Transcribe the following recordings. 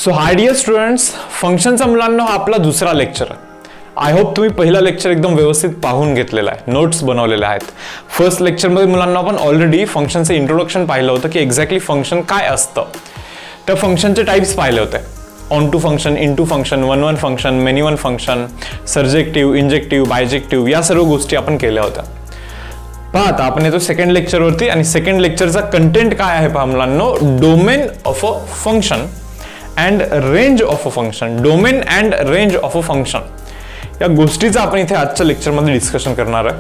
So hi dear students, फंक्शनचा मुलांना हा आपला दुसरा लेक्चर आहे. आय होप तुम्ही पहिला लेक्चर एकदम व्यवस्थित पाहून घेतलेला आहे, नोट्स बनवलेले आहेत. फर्स्ट लेक्चरमध्ये मुलांना आपण ऑलरेडी फंक्शनचं इंट्रोडक्शन पाहिलं होतं की एक्झॅक्टली फंक्शन काय असतं. त्या फंक्शनचे टाइप्स पाहिले होते. Onto function, into function, one one function, many one function, surjective, injective, bijective या सर्व गोष्टी आपण केल्या होत्या. पहा आता आपण येतो सेकंड लेक्चरवरती आणि सेकंड लेक्चरचा कंटेंट काय आहे पहा मुलांनो. Domain of a function and range of a function. Domain and range of a function या गोष्टीचं आपण इथे आजच्या लेक्चरमध्ये डिस्कशन करणार आहे.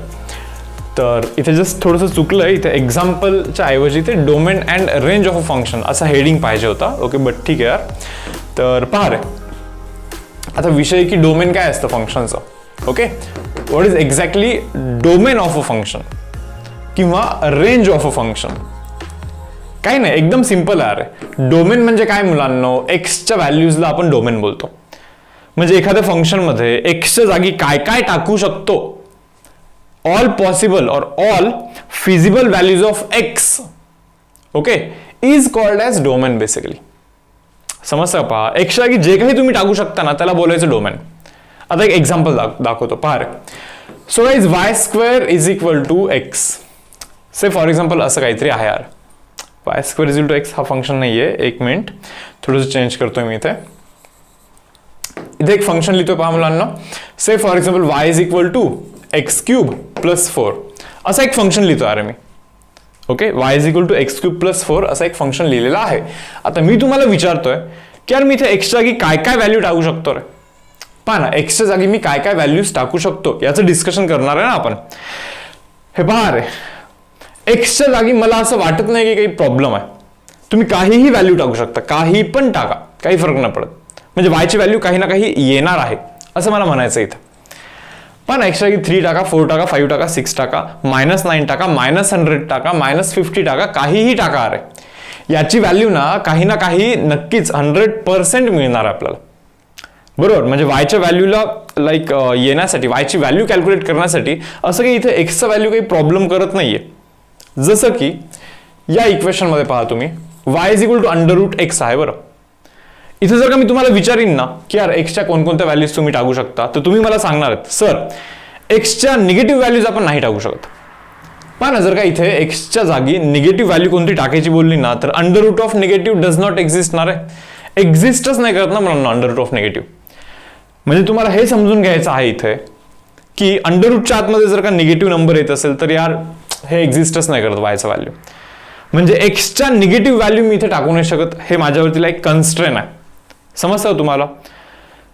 तर इथे जस्ट थोडंसं चुकलं आहे, इथे एक्झाम्पलच्या ऐवजी इथे domain and range of a function असा हेडिंग पाहिजे होता. ओके, बट ठीक आहे यार. तर पहा रे, आता विषय की डोमेन काय असतं फंक्शनचं. Okay, what is exactly domain of a function किंवा रेंज ऑफ अ फंक्शन. काही नाही, एकदम सिंपल आहे. डोमेन म्हणजे काय मुलांनो, एक्सच्या व्हॅल्यूजला आपण डोमेन बोलतो. म्हणजे एखाद्या फंक्शनमध्ये एक्सच्या जागी काय काय टाकू शकतो, ऑल पॉसिबल और all feasible values of x, okay, is called as domain basically. समजतं पहा, एक्सच्या जागी जे काही तुम्ही टाकू शकता ना त्याला बोलायचं डोमेन. आता एक एक्झाम्पल दाखवतो पहा रे. So guys y square is equal to x. Say for example असं काहीतरी आहे यार. Y square is equal to x हा फंक्शन नाहीये. एक मिनिट, थोडंसं चेंज करतोय मी इथे. इथे एक फंक्शन लिहितोय पहा मुलांना. Say for example y is equal to x cube plus 4 असं एक फंक्शन लिहितोय अरे मी. Okay, y is equal to x cube plus 4 असं एक फंक्शन लिहिलेलं आहे. आता मी तुम्हाला विचारतोय की यार मी इथे एक्सच्या जागी काय काय व्हॅल्यू टाकू शकतो रे. पहा ना, एक्सच्या जागी मी काय काय व्हॅल्यूज टाकू शकतो याचं डिस्कशन करणार आहे ना आपण. हे पहा रे, एक्सच्या जागी मला असं वाटत नाही की काही प्रॉब्लेम आहे. तुम्ही काहीही व्हॅल्यू टाकू शकता, काही पण टाका, काही फरक नाही पडत. म्हणजे वायची व्हॅल्यू काही ना काही येणार आहे असं मला म्हणायचं इथं. पण एक्सच्या जागी 3 टाका, 4 टाका, 5 टाका, 6 टाका, -9 टाका, -100 टाका, -50 टाका, काहीही टाका अरे. याची व्हॅल्यू ना काही नक्कीच 100% मिळणार आहे आपल्याला. बरोबर, म्हणजे वायच्या व्हॅल्यूला लाईक येण्यासाठी, वायची व्हॅल्यू कॅल्क्युलेट करण्यासाठी असं काही इथे एक्सचा व्हॅल्यू काही प्रॉब्लेम करत नाहीये. जसं की या इक्वेशन मध्ये पहा तुम्ही, y is equal to √x आहे. बरं, इथे जर का मी तुम्हाला विचारीन ना की यार एक्सच्या कोणकोणत्या व्हॅल्यूज तुम्ही टाकू शकता, तर तुम्ही मला सांगणार आहेत सर एक्सच्या निगेटिव्ह व्हॅल्यूज आपण नाही टाकू शकत. पहा ना, जर का इथे एक्सच्या जागी निगेटिव्ह व्हॅल्यू कोणती टाकायची बोलली ना, तर √ निगेटिव्ह डज नॉट एक्झिस्ट ना रे. एक्झिस्टच नाही करत ना मला √ निगेटिव्ह. म्हणजे तुम्हाला हे समजून घ्यायचं आहे इथे की च्या आतमध्ये जर का निगेटिव्ह नंबर येत असेल तर यार हे एक्झिस्टच नाही करत वायचा व्हॅल्यू. म्हणजे एक्सच्या निगेटिव्ह व्हॅल्यू मी इथे टाकू नाही शकत. हे माझ्यावरती लाईक कन्स्ट्रेन आहे. समजतं तुम्हाला.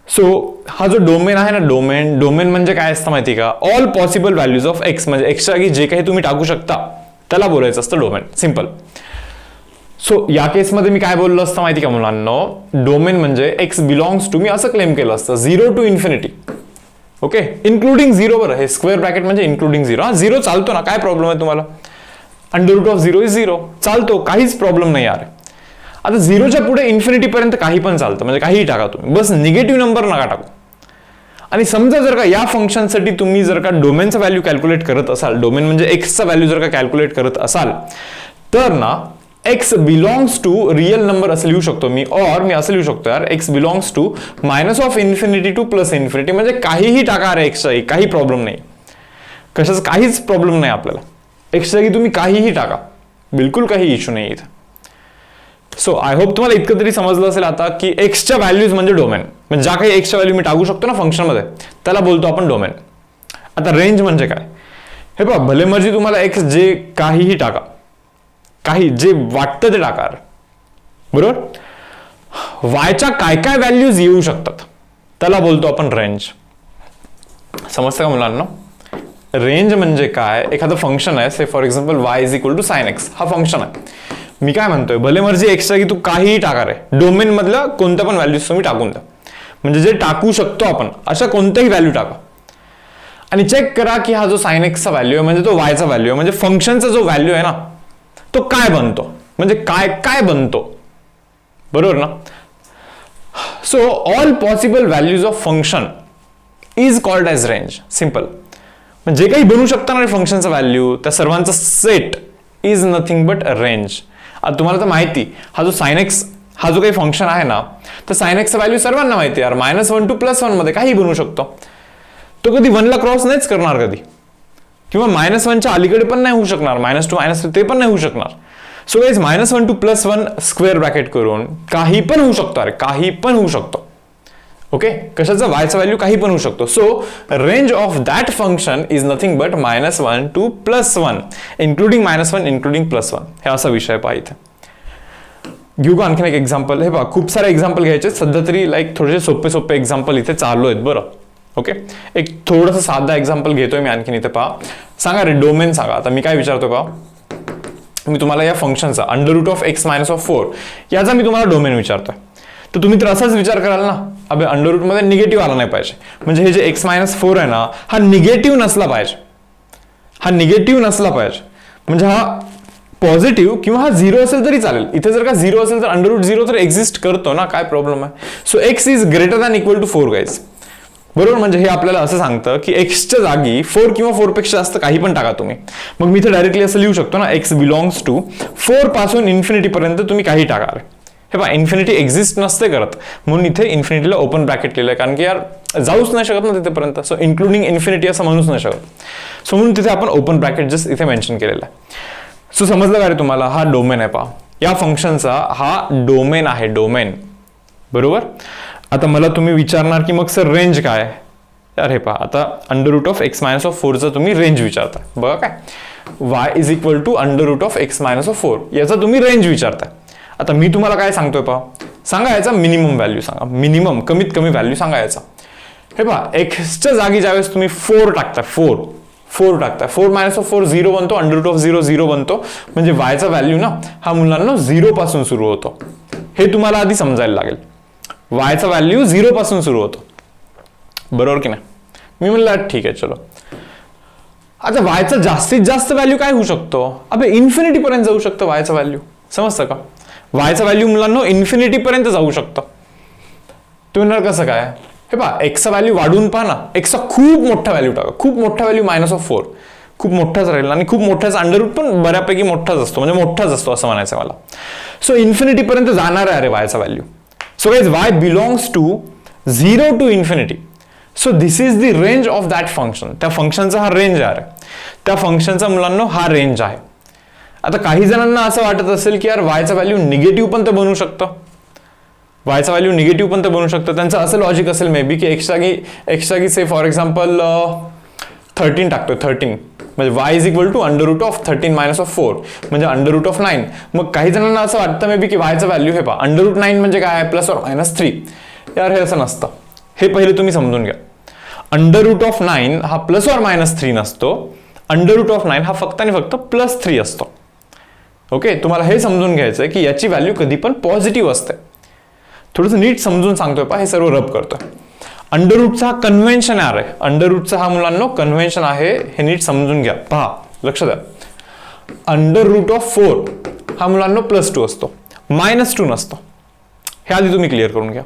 सो हा जो डोमेन आहे ना, डोमेन म्हणजे काय असतं माहिती का, all possible values of x. म्हणजे एक्सच्या जागी जे काही तुम्ही टाकू शकता त्याला बोलायचं असतं डोमेन. सिम्पल. सो या केसमध्ये मी काय बोललो असतं माहिती का मुलांनो, डोमेन म्हणजे एक्स बिलॉंग्स टू, मी असं क्लेम केलं असतं 0 to इन्फिनिटी. Okay, including 0. बरं, हे स्क्वेअर ब्रॅकेट म्हणजे इन्क्लुडिंग 0. हा 0 चालतो ना, काय प्रॉब्लेम आहे तुम्हाला. √0 इज 0 चालतो, काहीच प्रॉब्लेम नाही यार. आता 0च्या पुढे इन्फिनिटी पर्यंत काही पण चालतं, म्हणजे काहीही टाका तुम्ही, बस निगेटिव्ह नंबर नका टाकू. आणि समजा जर का या फंक्शनसाठी तुम्ही जर का डोमेनचा व्हॅल्यू कॅल्क्युलेट करत असाल, डोमेन म्हणजे एक्सचा व्हॅल्यू जर का कॅल्क्युलेट करत असाल, तर ना x belongs to real number असं लिहू शकतो मी. और मी असं लिहू शकतो यार, एक्स बिलॉंग्स टू -∞ टू +∞. म्हणजे काहीही टाका रे एक्सच्या जागी, काही प्रॉब्लेम नाही. कशाच काहीच प्रॉब्लेम नाही आपल्याला. एक्सच्या जागी तुम्ही काहीही टाका, बिलकुल काही इश्यू नाही इथे. सो आय होप तुम्हाला इतकं तरी समजलं असेल आता की एक्सच्या व्हॅल्यूज म्हणजे डोमेन. म्हणजे ज्या काही एक्सच्या व्हॅल्यू मी टाकू शकतो ना फंक्शनमध्ये त्याला बोलतो आपण डोमेन. आता रेंज म्हणजे काय हे पहा, भले मर्जी तुम्हाला एक्स जे काहीही टाका, काही जे वाटतं ते टाका. बरोबर, वायच्या काय काय व्हॅल्यूज येऊ शकतात त्याला बोलतो आपण रेंज. समजतं का मुलांना. रेंज म्हणजे काय, एखादं फंक्शन आहे, say for example y is equal to sin x हा फंक्शन आहे. मी काय म्हणतोय, भले मर्जी एक्सच्या की तू काहीही टाका रे, डोमेन मधल्या कोणत्या पण व्हॅल्यूज तुम्ही टाकून द्या. म्हणजे जे टाकू शकतो आपण अशा कोणत्याही व्हॅल्यू टाका आणि चेक करा की हा जो sin x चा व्हॅल्यू आहे म्हणजे तो वायचा व्हॅल्यू आहे. म्हणजे फंक्शनचा जो व्हॅल्यू आहे ना तो काय बनतो, म्हणजे काय काय बनतो. बरोबर ना. So all possible values of function is called as range. Simple. म्हणजे जे काही बनू शकता ना फंक्शनचा व्हॅल्यू त्या सर्वांचा set is nothing but range. आता तुम्हाला तर माहिती, हा जो sin x हा जो काही फंक्शन आहे ना, तर साइन एक्सचं व्हॅल्यू सर्वांना माहिती आहे यार, -1 to +1 मध्ये काही बनवू शकतो. तो कधी 1 ला क्रॉस नाहीच करणार कधी, किंवा -1च्या अलीकडे पण नाही होऊ शकणार, -2 -3 ते पण नाही होऊ शकणार. So guys -1 to +1 square bracket करून काही पण होऊ शकतो, अरे काही पण होऊ शकतो. ओके, कशाचा वायचा व्हॅल्यू काही पण होऊ शकतो. So range of that function is nothing but -1 to +1 including -1 including +1. हे असा विषय पहा इथे. घेऊ का आणखीन एक एक्झाम्पल? हे पहा, खूप सारे एक्झाम्पल घ्यायचे सध्या तरी, लाईक थोडेसे सोपे सोपे एक्झाम्पल इथे चालू आहेत बरं. ओके, एक थोडंसं साधा एक्झाम्पल घेतोय मी आणखीन इथे. पहा, सांगा रे डोमेन सांगा. आता मी काय विचारतो पहा, मी तुम्हाला या फंक्शनचा √(x-4) याचा मी तुम्हाला डोमेन विचारतोय. तर तुम्ही तर असाच विचार कराल ना, अबे अंडररूट मध्ये निगेटिव्ह आला नाही पाहिजे, म्हणजे हे जे x-4 आहे ना, हा निगेटिव्ह नसला पाहिजे, हा निगेटिव्ह नसला पाहिजे, म्हणजे हा पॉझिटिव्ह किंवा हा 0 असेल तरी चालेल. इथे जर का 0 असेल तर √0 तर एक्झिस्ट करतो ना, काय प्रॉब्लेम आहे. So x is greater than equal to 4 guys. बरोबर, म्हणजे हे आपल्याला असं सांगतं की एक्सच्या जागी 4 किंवा 4 पेक्षा जास्त काही पण टाका तुम्ही. मग मी इथे डायरेक्टली असं लिहू शकतो ना, x बिलॉंग्स टू 4 पासून इन्फिनिटी पर्यंत तुम्ही काही टाका. हे पहा, इन्फिनिटी एक्झिस्ट नसते करत, म्हणून इथे इन्फिनिटीला ओपन ब्रॅकेट लिहिलंय, कारण की यार जाऊच नाही शकत ना तिथेपर्यंत. सो इन्क्लुडिंग इन्फिनिटी असं म्हणूच नाही शकत. सो म्हणून तिथे आपण ओपन ब्रॅकेट जस्ट इथे मेन्शन केलेलं आहे. सो समजलं का रे तुम्हाला? हा डोमेन आहे. पहा, या फंक्शनचा हा डोमेन आहे, डोमेन. बरोबर. आता मला तुम्ही विचारणार की मग सर रेंज काय? यार हे पहा, आता √(x-4) तुम्ही रेंज विचारता. बघा काय, y is equal to √(x-4) याचा तुम्ही रेंज विचारताय. आता मी तुम्हाला काय सांगतोय पहा, सांगा याचा मिनिमम व्हॅल्यू सांगा, मिनिमम कमीत कमी व्हॅल्यू सांगा याचा. हे पहा, एक्सच्या जागी ज्यावेळेस तुम्ही 4 टाकता, 4 टाकताय, 4 - 0 बनतो, √0 0 बनतो, म्हणजे yचा व्हॅल्यू ना हा मुलांना 0 पासून सुरू होतो. हे तुम्हाला आधी समजायला लागेल. yचा व्हॅल्यू 0 पासून सुरू होतो, बरोबर की नाही? मी म्हणलं ठीक आहे चलो. आता yचा जास्तीत जास्त व्हॅल्यू काय होऊ शकतो? अबे इन्फिनिटी पर्यंत जाऊ शकतो yचा व्हॅल्यू, समजतं का? yचा व्हॅल्यू मुलांना इन्फिनिटी पर्यंत जाऊ शकतो. तुम्ही म्हणणार कसं काय? हे पहा, एक्सचा व्हॅल्यू वाढवून पहा ना, एक्सचा खूप मोठा व्हॅल्यू टाका, खूप मोठा व्हॅल्यू -4 खूप मोठाच राहील, आणि खूप मोठाचा अंडररूट पण बऱ्यापैकी मोठाच असतो, म्हणजे मोठाच असतो असं म्हणायचं मला. सो इन्फिनिटी पर्यंत जाणार आहे अरे yचा value. So guys y belongs to 0 to infinity. So this is the range of that function. त्या फंक्शनचा हा रेंज आहे, त्या फंक्शनचा मुलांना हा रेंज आहे. आता काही जणांना असं वाटत असेल की यार yचा व्हॅल्यू निगेटिव्ह पण तर बनू शकतं, yचा व्हॅल्यू निगेटिव्ह पण तर बनू शकतं. त्यांचं असं लॉजिक असेल मे बी की एक्स जागी से फॉर एक्झाम्पल 13 टाकतोय, 13 म्हणजे y इज इक्वल टू √13 - 4 म्हणजे √9. मग काही जणांना असं वाटतं मे बी की yचा व्हॅल्यू हे पहा √9 म्हणजे काय, +or-3. यार हे असं नसतं, हे पहिले तुम्ही समजून घ्या. √9 हा +or-3 नसतो, √9 हा फक्त आणि फक्त +3 असतो. ओके, तुम्हाला हे समजून घ्यायचं आहे की याची व्हॅल्यू कधी पण पॉझिटिव्ह असते. थोडंसं नीट समजून सांगतोय पहा, हे सर्व रब करतोय. अंडररूटचा हा कन्व्हेन्शन आहे, अंडररूटचा हा मुलांना कन्व्हेन्शन आहे, हे नीट समजून घ्या. पहा, लक्ष द्या. √4 हा मुलांना +2 असतो, -2 नसतो. हे आधी तुम्ही क्लिअर करून घ्या.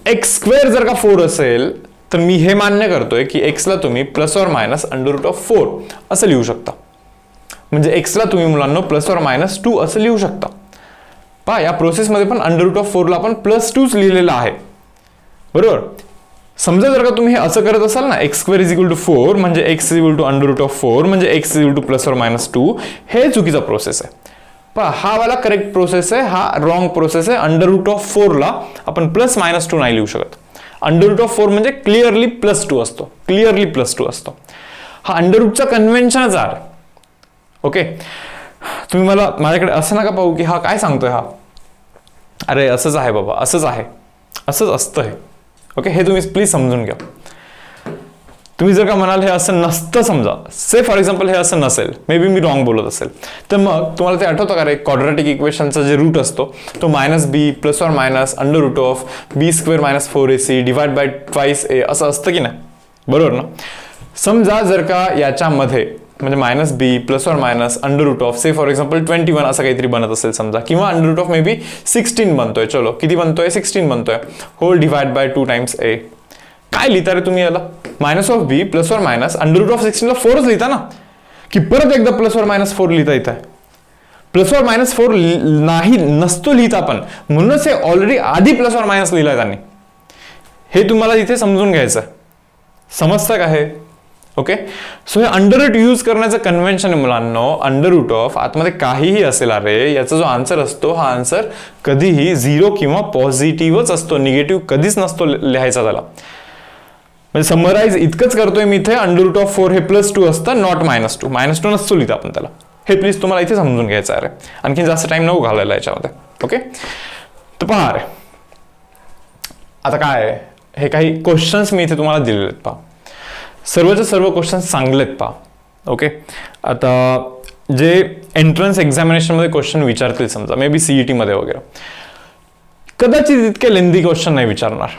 x² जर का 4 असेल तर मी हे मान्य करतोय की एक्सला तुम्ही ±√4 असं लिहू शकता, म्हणजे एक्सला तुम्ही मुलांना +or-2 असं लिहू शकता. पहा, या प्रोसेसमध्ये पण √4 ला आपण +2 लिहिलेलं आहे, बरोबर. समजा जर का तुम्ही हे असं करत असाल ना, x² = 4 म्हणजे x √4 म्हणजे x +or-2, हे चुकीचा प्रोसेस आहे. पहा, हा वाला करेक्ट प्रोसेस आहे, हा रॉंग प्रोसेस आहे. √4 ला आपण +-2 नाही लिहू शकत. √4 म्हणजे क्लिअरली +2 असतो, क्लिअरली +2 असतो. हा अंडररूटचा कन्व्हेन्शनच आहे. ओके, तुम्ही मला माझ्याकडे असं नका पाहू की हा काय सांगतोय, हा अरे असंच आहे बाबा, असंच आहे, असंच असतं हे. ओके, हे तुम्ही प्लीज समजून घ्या. तुम्ही जर का म्हणाल हे असं नसतं, समजा से फॉर एक्झाम्पल हे असं नसेल, मे बी मी रॉंग बोलत असेल, तर मग तुम्हाला ते आठवतं का रे, क्वाड्रॅटिक इक्वेशनचा जे रूट असतो तो -b +or-√b² - 4ac /2a असं असतं की नाही, बरोबर ना. समजा जर का याच्यामध्ये म्हणजे -b +or- say for example 21 असं काहीतरी बनत असेल समजा, किंवा मे बी 16 बनतोय, चलो किती बनतोय, 16 बनतोय, होल /2 टाइम्स a. काय लिहिता रे तुम्ही याला? -b +or- √16 ला 4च लिहिता ना, की परत एकदा +or-4 लिहिता येत आहे. प्लस ऑर मायनस 4 नाही नसतो लिहित आपण, म्हणूनच हे ऑलरेडी आधी प्लस ऑर मायनस लिहिलंय त्यांनी. हे तुम्हाला इथे समजून घ्यायचं. समजतं का हे? ओके. सो हे अंडर रूट यूज करण्याचं कन्व्हेन्शन आहे मुलांनो. अंडर रूट ऑफ आतमध्ये काहीही असेल अरे, याचा जो आन्सर असतो हा आन्सर कधीही 0 किंवा पॉझिटिव्हच असतो, निगेटिव्ह कधीच नसतो लिहायचा त्याला. म्हणजे समराइज इतकंच करतोय मी इथे, अंडर रूट ऑफ 4 हे +2 असतं, नॉट -2. -2 नसतो लिहित आपण त्याला. हे प्लीज तुम्हाला इथे समजून घ्यायचं आहे. आणखी जास्त टाइम नको घालायला याच्यामध्ये. ओके. तर पहा रे, आता काय आहे, हे काही क्वेश्चन्स मी इथे तुम्हाला दिलेले आहेत. पहा, सर्वचे सर्व क्वेश्चन्स चांगले आहेत. पहा. ओके. आता जे एंट्रन्स एक्झामिनेशनमध्ये क्वेश्चन विचारतील, समजा मे बी CET मध्ये वगैरे, कदाचित इतके लेंदी क्वेश्चन नाही विचारणार.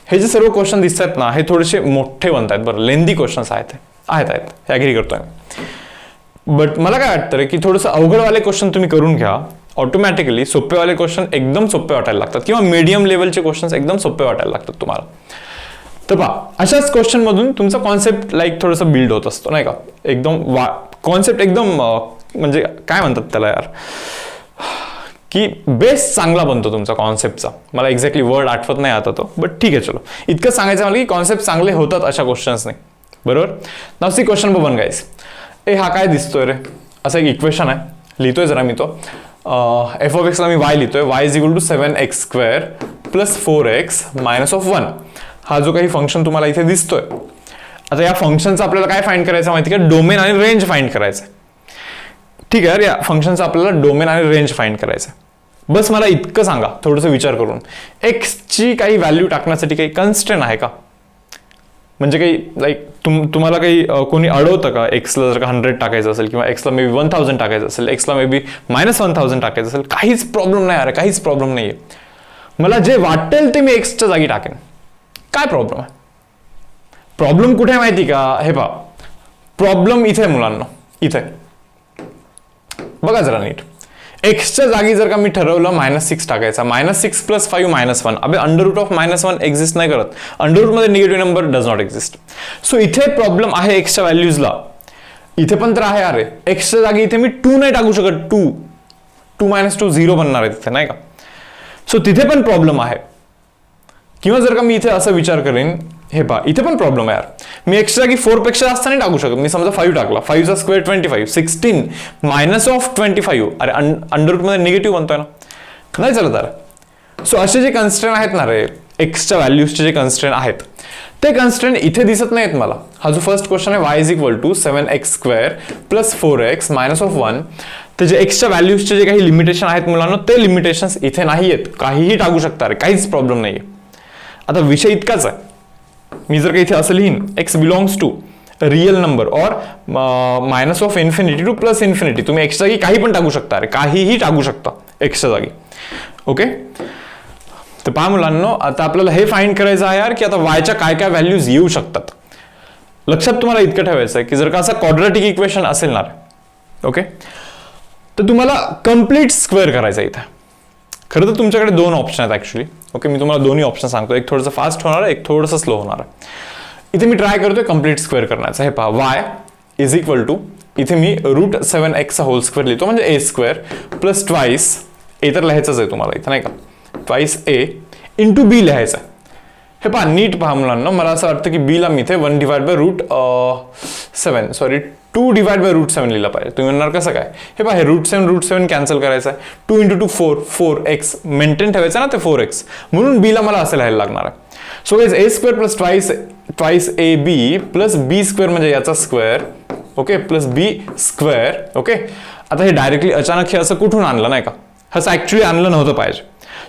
हे जे सर्व क्वेश्चन दिसत आहेत ना, हे थोडेसे मोठे बनत आहेत. बरं, लेंदी क्वेश्चन्स आहेत हे ॲग्री करतोय. बट मला काय वाटतं रे, की थोडंसं अवघडवाले क्वेश्चन तुम्ही करून घ्या. ऑटोमॅटिकली सोपेवाले क्वेश्चन एकदम सोपे वाटायला लागतात, किंवा मीडियम लेवलचे क्वेश्चन्स एकदम सोपे वाटायला लागतात तुम्हाला. तर पहा, अशाच क्वेश्चन मधून तुमचा कॉन्सेप्ट थोडंसं बिल्ड होत असतो, नाही का? एकदम कॉन्सेप्ट एकदम म्हणजे काय म्हणतात त्याला यार, की बेस चांगला बनतो तुमचा कॉन्सेप्टचा. मला एक्झॅक्टली वर्ड आठवत नाही आता तो, बट ठीक आहे, चलो इतकं सांगायचं मला की कॉन्सेप्ट चांगले होतात अशा क्वेश्चन्सने. बरोबर. नाव सी क्वेश्चन नंबर 1 गाईस. हा काय दिसतोय रे, असं एक इक्वेशन आहे, लिहितोय जरा मी तो. f(x) ला मी y लिहितोय, y = 7x² + 4x - 1. हा जो काही फंक्शन तुम्हाला इथे दिसतोय, आता या फंक्शनचा आपल्याला काय फाइंड करायचं माहिती का? डोमेन आणि रेंज फाइंड करायचं. ठीक आहे, या फंक्शनचा आपल्याला डोमेन आणि रेंज फाइंड करायचं. बस मला इतकं सांगा थोडंसं विचार करून, x ची काही व्हॅल्यू टाकण्यासाठी काही कन्स्ट्रेंट आहे का? म्हणजे काही तुम्हाला काही कोणी अडवतं का? एक्सला जर का 100 टाकायचं असेल, किंवा एक्सला मे बी 1000 टाकायचं असेल, एक्सला मे बी -1000 टाकायचं असेल, काहीच प्रॉब्लेम नाही अरे, काहीच प्रॉब्लेम नाहीये. मला जे वाटेल ते मी एक्सच्या जागी टाकेन. काय प्रॉब्लेम आहे? प्रॉब्लेम कुठे आहे माहिती का? हे पहा, प्रॉब्लेम इथे मुलांना, इथे बघा जरा नीट. एक्सच्या जागी जर का मी ठरवलं -6 टाकायचा, -6 + 5 -1. अबे अंडर रूट ऑफ -1 एक्झिस्ट नाही करत. अंडर रूट मध्ये negative number does not exist. So इथे प्रॉब्लेम आहे एक्सच्या व्हॅल्यूजला. इथे पण तर आहे अरे, एक्सच्या जागी इथे मी 2 नाही टाकू शकत. 2 -2 0 बनणार आहे तिथे, नाही का? सो तिथे पण प्रॉब्लेम आहे. किंवा जर का मी इथे असं विचार करेन, हे पहा इथे पण प्रॉब्लेम आहे यार, मी एक्सच्या जागी 4 पेक्षा जास्त नाही टाकू शकत. मी समजा 5 टाकला, 5चा स्क्वेअर 25, 16 -25. अरे अंडर रूट मध्ये निगेटिव्ह बनतोय ना, नाही चालत अरे. सो असे जे कन्स्ट्रेंट आहेत ना रे, एक्सच्या व्हॅल्यूजचे जे कन्स्ट्रेंट आहेत, ते कन्स्ट्रेंट इथे दिसत नाहीत मला. हा जो फर्स्ट क्वेश्चन आहे, y = 7x² + 4x - 1, ते जे एक्सच्या व्हॅल्यूजचे जे काही लिमिटेशन आहेत मुलांना, ते लिमिटेशन्स इथे नाही आहेत. काहीही टाकू शकता रे, काहीच प्रॉब्लेम नाहीये. आता विषय इतकाच आहे, मी जर का इथे असं लिहीन, x belongs to real number और -∞ to +∞, तुम्ही एक्सच्या जागी काही पण टाकू शकता रे, काहीही टाकू शकता एक्सच्या जागी. ओके. तर पहा मुलांनो, आता आपल्याला हे फाइंड करायचं आहे यार, की आता वायच्या काय काय व्हॅल्यूज येऊ शकतात. लक्षात तुम्हाला इतकं ठेवायचं आहे की जर का असं क्वाड्रॅटिक इक्वेशन असेल ना, ओके, तर तुम्हाला कम्प्लीट स्क्वेअर करायचं इथे. खरं तर तुमच्याकडे 2 ऑप्शन आहेत ऍक्च्युली. ओके, मी तुम्हाला दोन्ही ऑप्शन सांगतो, एक थोडंसं फास्ट होणार आहे, एक थोडंसं स्लो होणार आहे. इथे मी ट्राय करतोय कम्प्लीट स्क्वेअर करण्याचा. हे पहा, y = इथे मी √7x² लिहितो, म्हणजे a² + ट्वाइस a तर लिहायचंच आहे तुम्हाला इथे, नाही का? ट्वाइस a × b लिहायचं आहे. हे पहा, नीट पहा मुलांना, मला असं वाटतं की b ला मी इथे 2/√7 लिहिला पाहिजे. तुम्ही म्हणणार कसं काय? हे पहा, हे √7 कॅन्सल करायचं आहे. 2 × 2 4x मेंटेन ठेवायचं ना, ते 4x, म्हणून b ला मला असं लिहायला लागणार आहे. So guys, a² + twice ab + b² म्हणजे याचा स्क्वेअर, ओके, + b². ओके. आता हे डायरेक्टली अचानक हे असं कुठून आणलं, नाही का? असं ऍक्च्युली आणलं नव्हतं पाहिजे.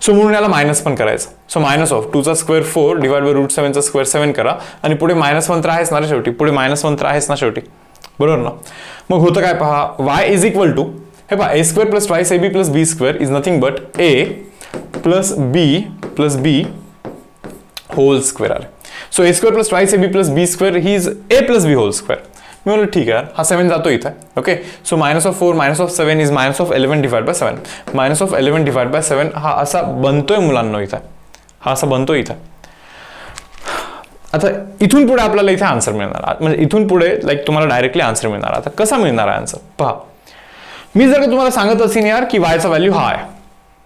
सो म्हणून याला मायनस पण करायचं. सो -2चा स्क्वेअर 4 /√7चा स्क्वेअर 7 करा, आणि पुढे -1 तर आहेच ना शेवटी, पुढे -1 तर आहेच ना शेवटी, बरोबर ना? मग होतं काय पहा, y = हे पहा, a² + twice ab + b² is nothing but a + b + b whole square आले. So a² + twice ab + b² ही is a + b whole square. मी म्हणलं ठीक आहे, हा 7 जातो इथे. ओके. So -4 -7 is -11/7. -11/7 हा असा बनतोय मुलांना इथे, हा असा बनतोय इथे. आता इथून पुढे आपल्याला इथे आन्सर मिळणार, म्हणजे इथून पुढे तुम्हाला डायरेक्टली आन्सर मिळणार. आता कसा मिळणार आहे आन्सर पहा. मी जर का तुम्हाला सांगत असेल यार की वायचा व्हॅल्यू हा आहे,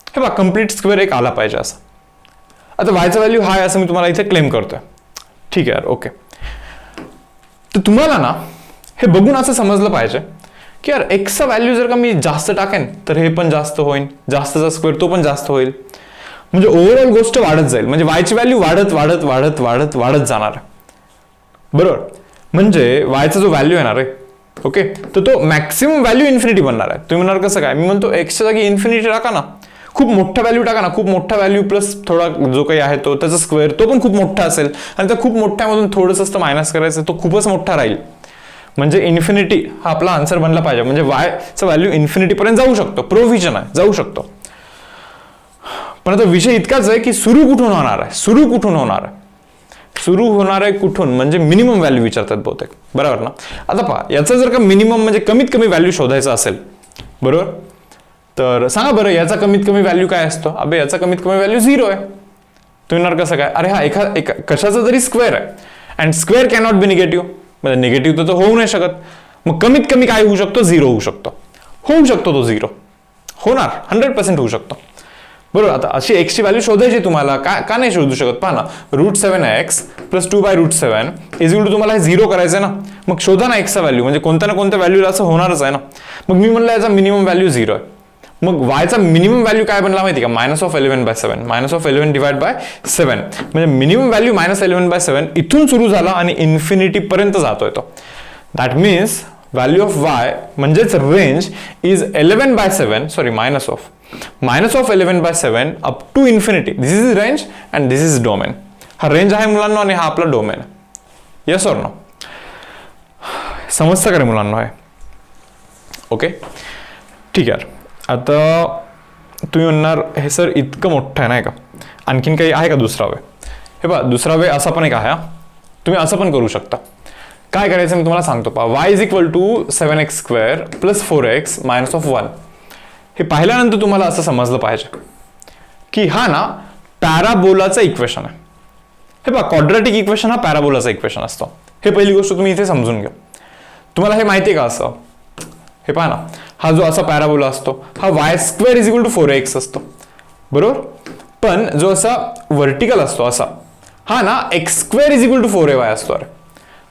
हे बघा कंप्लीट स्क्वेअर एक आला पाहिजे असं. आता वायचा व्हॅल्यू हा आहे असं मी तुम्हाला इथे क्लेम करतोय, ठीक आहे यार, ओके. तर तुम्हाला ना हे बघून असं समजलं पाहिजे की यार एक्सचा व्हॅल्यू जर का मी जास्त टाकेन तर हे पण जास्त होईल, जास्तचा स्क्वेअर तो पण जास्त होईल, म्हणजे ओव्हरऑल गोष्ट वाढत जाईल, म्हणजे वायची व्हॅल्यू वाढत वाढत वाढत वाढत वाढत जाणार आहे, बरोबर. म्हणजे वायचा जो व्हॅल्यू येणार आहे, ओके, तर तो मॅक्सिमम व्हॅल्यू इन्फिनिटी बनणार आहे. तुम्ही म्हणणार कसं काय, मी म्हणतो एक्सच्या जागी इन्फिनिटी टाका ना, खूप मोठा व्हॅल्यू टाका ना, खूप मोठा व्हॅल्यू प्लस थोडा जो काही आहे तो त्याचा स्क्वेअर तो पण खूप मोठा असेल, आणि त्या खूप मोठ्यामधून थोडंसं असतं मायनस करायचं, तो खूपच मोठा राहील, म्हणजे इन्फिनिटी हा आपला आन्सर बनला पाहिजे. म्हणजे वायचा व्हॅल्यू इन्फिनिटी पर्यंत जाऊ शकतो, प्रोव्हिजन आहे, जाऊ शकतो. पण आता विषय इतकाच आहे की सुरू कुठून होणार आहे, सुरू कुठून होणार आहे, सुरू होणार आहे कुठून, म्हणजे मिनिमम व्हॅल्यू विचारतात बहुतेक, बरोबर ना. आता पहा, याचा जर का मिनिमम म्हणजे कमीत कमी व्हॅल्यू शोधायचा असेल, बरोबर, तर सांगा बरं याचा कमीत कमी व्हॅल्यू काय असतो. अबे याचा कमीत कमी व्हॅल्यू 0 आहे. तुम्ही म्हणणार कसं काय, अरे हा एका कशाचा तरी स्क्वेअर आहे, and square cannot be negative, म्हणजे निगेटिव्ह तर होऊ नाही शकत, मग कमीत कमी काय होऊ शकतो, 0 होऊ शकतो, होऊ शकतो तो 0 होणार, 100% होऊ शकतो, बरोबर. आता अशी एक्सची व्हॅल्यू शोधायची तुम्हाला, का नाही शोधू शकत, पहा ना, √7x + 2/√7 = तुम्हाला हे 0 करायचं आहे ना, मग शोधा ना एक्सचा व्हॅल्यू, म्हणजे कोणत्या ना कोणत्या व्हॅल्यूला असं होणारच आहे ना. मग मी म्हणलं याचा मिनिमम व्हॅल्यू 0 आहे, मग वायचा मिनिमम व्हॅल्यू काय बनला माहिती का, -11/7, -11 / 7, म्हणजे मिनिमम व्हॅल्यू -11/7 इथून सुरू झाला आणि इन्फिनिटी पर्यंत जातोय तो. That means value of y म्हणजेच range is 11/7, sorry -11/7 up to infinity. This is range and this is domain. हा रेंज आहे मुलांना आणि हा आपला डोमेन आहे. येस ऑर नो, समजतं का रे मुलांना आहे, ओके, ठीक आहे. आता तुम्ही म्हणणार हे सर इतकं मोठं आहे नाही का, आणखीन काही आहे का दुसरा वे. हे पहा, दुसरा वे असा पण एक आहे, तुम्ही असं पण करू शकता. काय करायचं मी तुम्हाला सांगतो पहा. y = 7x² + 4x - 1. हे पाहिल्यानंतर तुम्हाला असं समजलं पाहिजे की हा ना पॅराबोलाचं इक्वेशन आहे. हे पहा, क्वाड्रॅटिक इक्वेशन हा पॅराबोलाचा इक्वेशन असतो. हे पहिली गोष्ट तुम्ही इथे समजून घ्या. तुम्हाला हे माहिती आहे का असं, हे पहा ना, हा जो असा पॅराबोला असतो हा y² = 4x असतो, बरोबर. पण जो असा व्हर्टिकल असतो असा, हा ना x² = 4ay असतो. अरे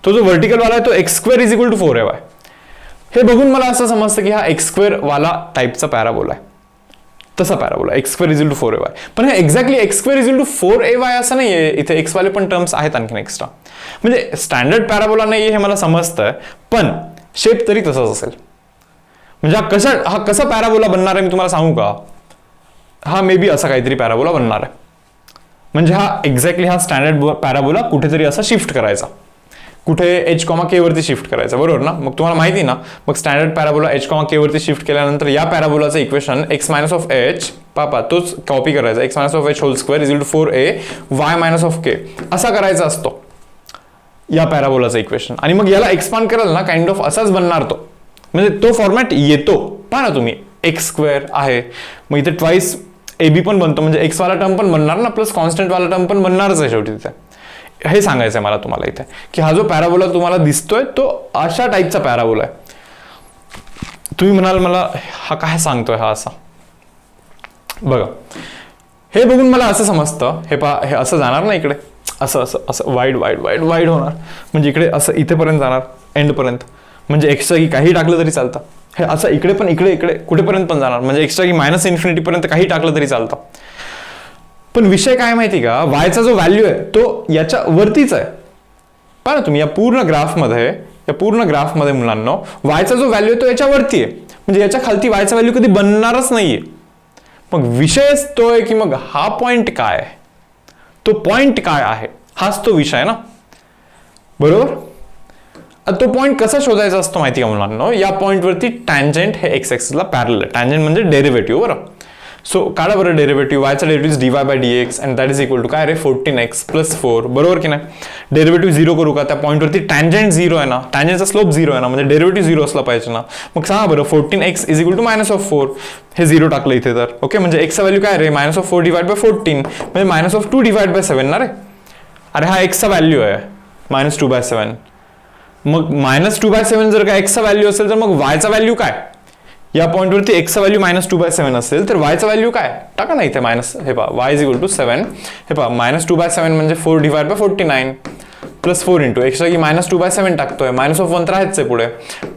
तो जो व्हर्टिकल वाला आहे तो x² = 4ay. हे बघून मला असं समजतं की हा x² वाला टाईपचा पॅराबोला आहे, तसा पॅराबोला x² = 4ay. पण हे एक्झॅक्टली x² = 4ay असं नाहीये, इथे x वाले पण टर्म्स आहेत आणखीन एक्स्ट्रा. म्हणजे स्टँडर्ड पॅराबोला नाहीये हे मला समजतंय, पण शेप तरी तसाच असेल. म्हणजे हा कसा पॅराबोला बनणार आहे मी तुम्हाला सांगू का. हा मे बी असा काहीतरी पॅराबोला बनणार आहे. म्हणजे हा एक्झॅक्टली हा स्टँडर्ड पॅराबोला कुठेतरी असा शिफ्ट करायचा, कुठे h, k वरती शिफ्ट करायचा, बरोबर ना. मग तुम्हाला माहिती ना, मग स्टँडर्ड पॅराबोला h, k वरती शिफ्ट केल्यानंतर या पॅराबोलाचं इक्वेशन x - h पापा तोच कॉपी करायचा, x - h whole square = 4a y - k असा करायचा असतो या पॅराबोलाचं इक्वेशन. आणि मग याला एक्सपांड कराल ना, काइंड ऑफ असाच बनणार तो, म्हणजे तो फॉर्मॅट येतो. पहा ना तुम्ही, x² आहे, मग इथे ट्वाइस ab पण बनतो, म्हणजे x वाला टर्म पण बनणार ना, प्लस कॉन्स्टंट वाला टर्म पण बनणारच आहे शेवटी तिथे. हे सांगायचं आहे मला तुम्हाला इथे की हा जो पॅराबोला तुम्हाला दिसतोय तो अशा टाईपचा पॅराबोला आहे. तुम्ही म्हणाल मला हा काय सांगतोय हा असा, बघा हे बघून मला असं समजतं, हे पहा, हे असं जाणार ना इकडे, असं असं असं वाईड वाईड वाईड वाईड होणार, म्हणजे इकडे असं इथेपर्यंत जाणार एंडपर्यंत, म्हणजे एक्सच्या की काही टाकलं तरी चालतं. हे असं इकडे पण इकडे इकडे कुठेपर्यंत पण जाणार, म्हणजे एक्सच्या की -इन्फिनिटी पर्यंत काही टाकलं तरी चालतं. पण विषय काय माहिती का, वायचा जो व्हॅल्यू आहे तो याच्या वरतीच आहे. पहा ना तुम्ही, या पूर्ण ग्राफमध्ये मुलांना वायचा जो व्हॅल्यू आहे तो याच्या वरती आहे, म्हणजे याच्या खालती वायचा व्हॅल्यू कधी बनणारच नाहीये. मग विषयच तो आहे की मग हा पॉइंट काय आहे, तो पॉइंट काय आहे, हाच तो विषय आहे ना, बरोबर. तो पॉइंट कसा शोधायचा असतो माहिती का मुलांना, या पॉइंटवरती टँजंट हे x ऍक्सिसला पॅरलल आहे. टँजंट म्हणजे डेरिव्हेटिव्ह, बरं. सो काढा बरं डेरिव्हेटिव्ह, वायचा derivative dy/dx and that is equal to काय रे 14x + 4, बरोबर की नाही. डेरिव्हेटिव्ह 0 करू का, त्या पॉइंटवरती टँजंट 0 आहे ना, टँजंटचा स्लोप 0 आहे ना, म्हणजे डेरिव्हेटिव्ह 0 असला पाहिजे ना. मग सांगा बरं 14x = -4, हे 0 टाकलं इथे तर ओके, म्हणजे x चा व्हॅल्यू काय रे -4 / 14, म्हणजे -2 / 7 ना रे. अरे हा x चा व्हॅल्यू आहे -2/7. मग -2/7 जर का x चा व्हॅल्यू असेल तर मग y चा व्हॅल्यू काय, या पॉईंटवरती एक्सचा व्हॅल्यू -2/7 असेल तर वायचा व्हॅल्यू काय टाका ना इथे मायनस, हे पहा y इज इक्वल टू 7, हे पहा -2/7 म्हणजे 4/49 प्लस 4 इंटू एक्सच्या की -2/7 टाकतोय, -1 तर आहेच आहे पुढे,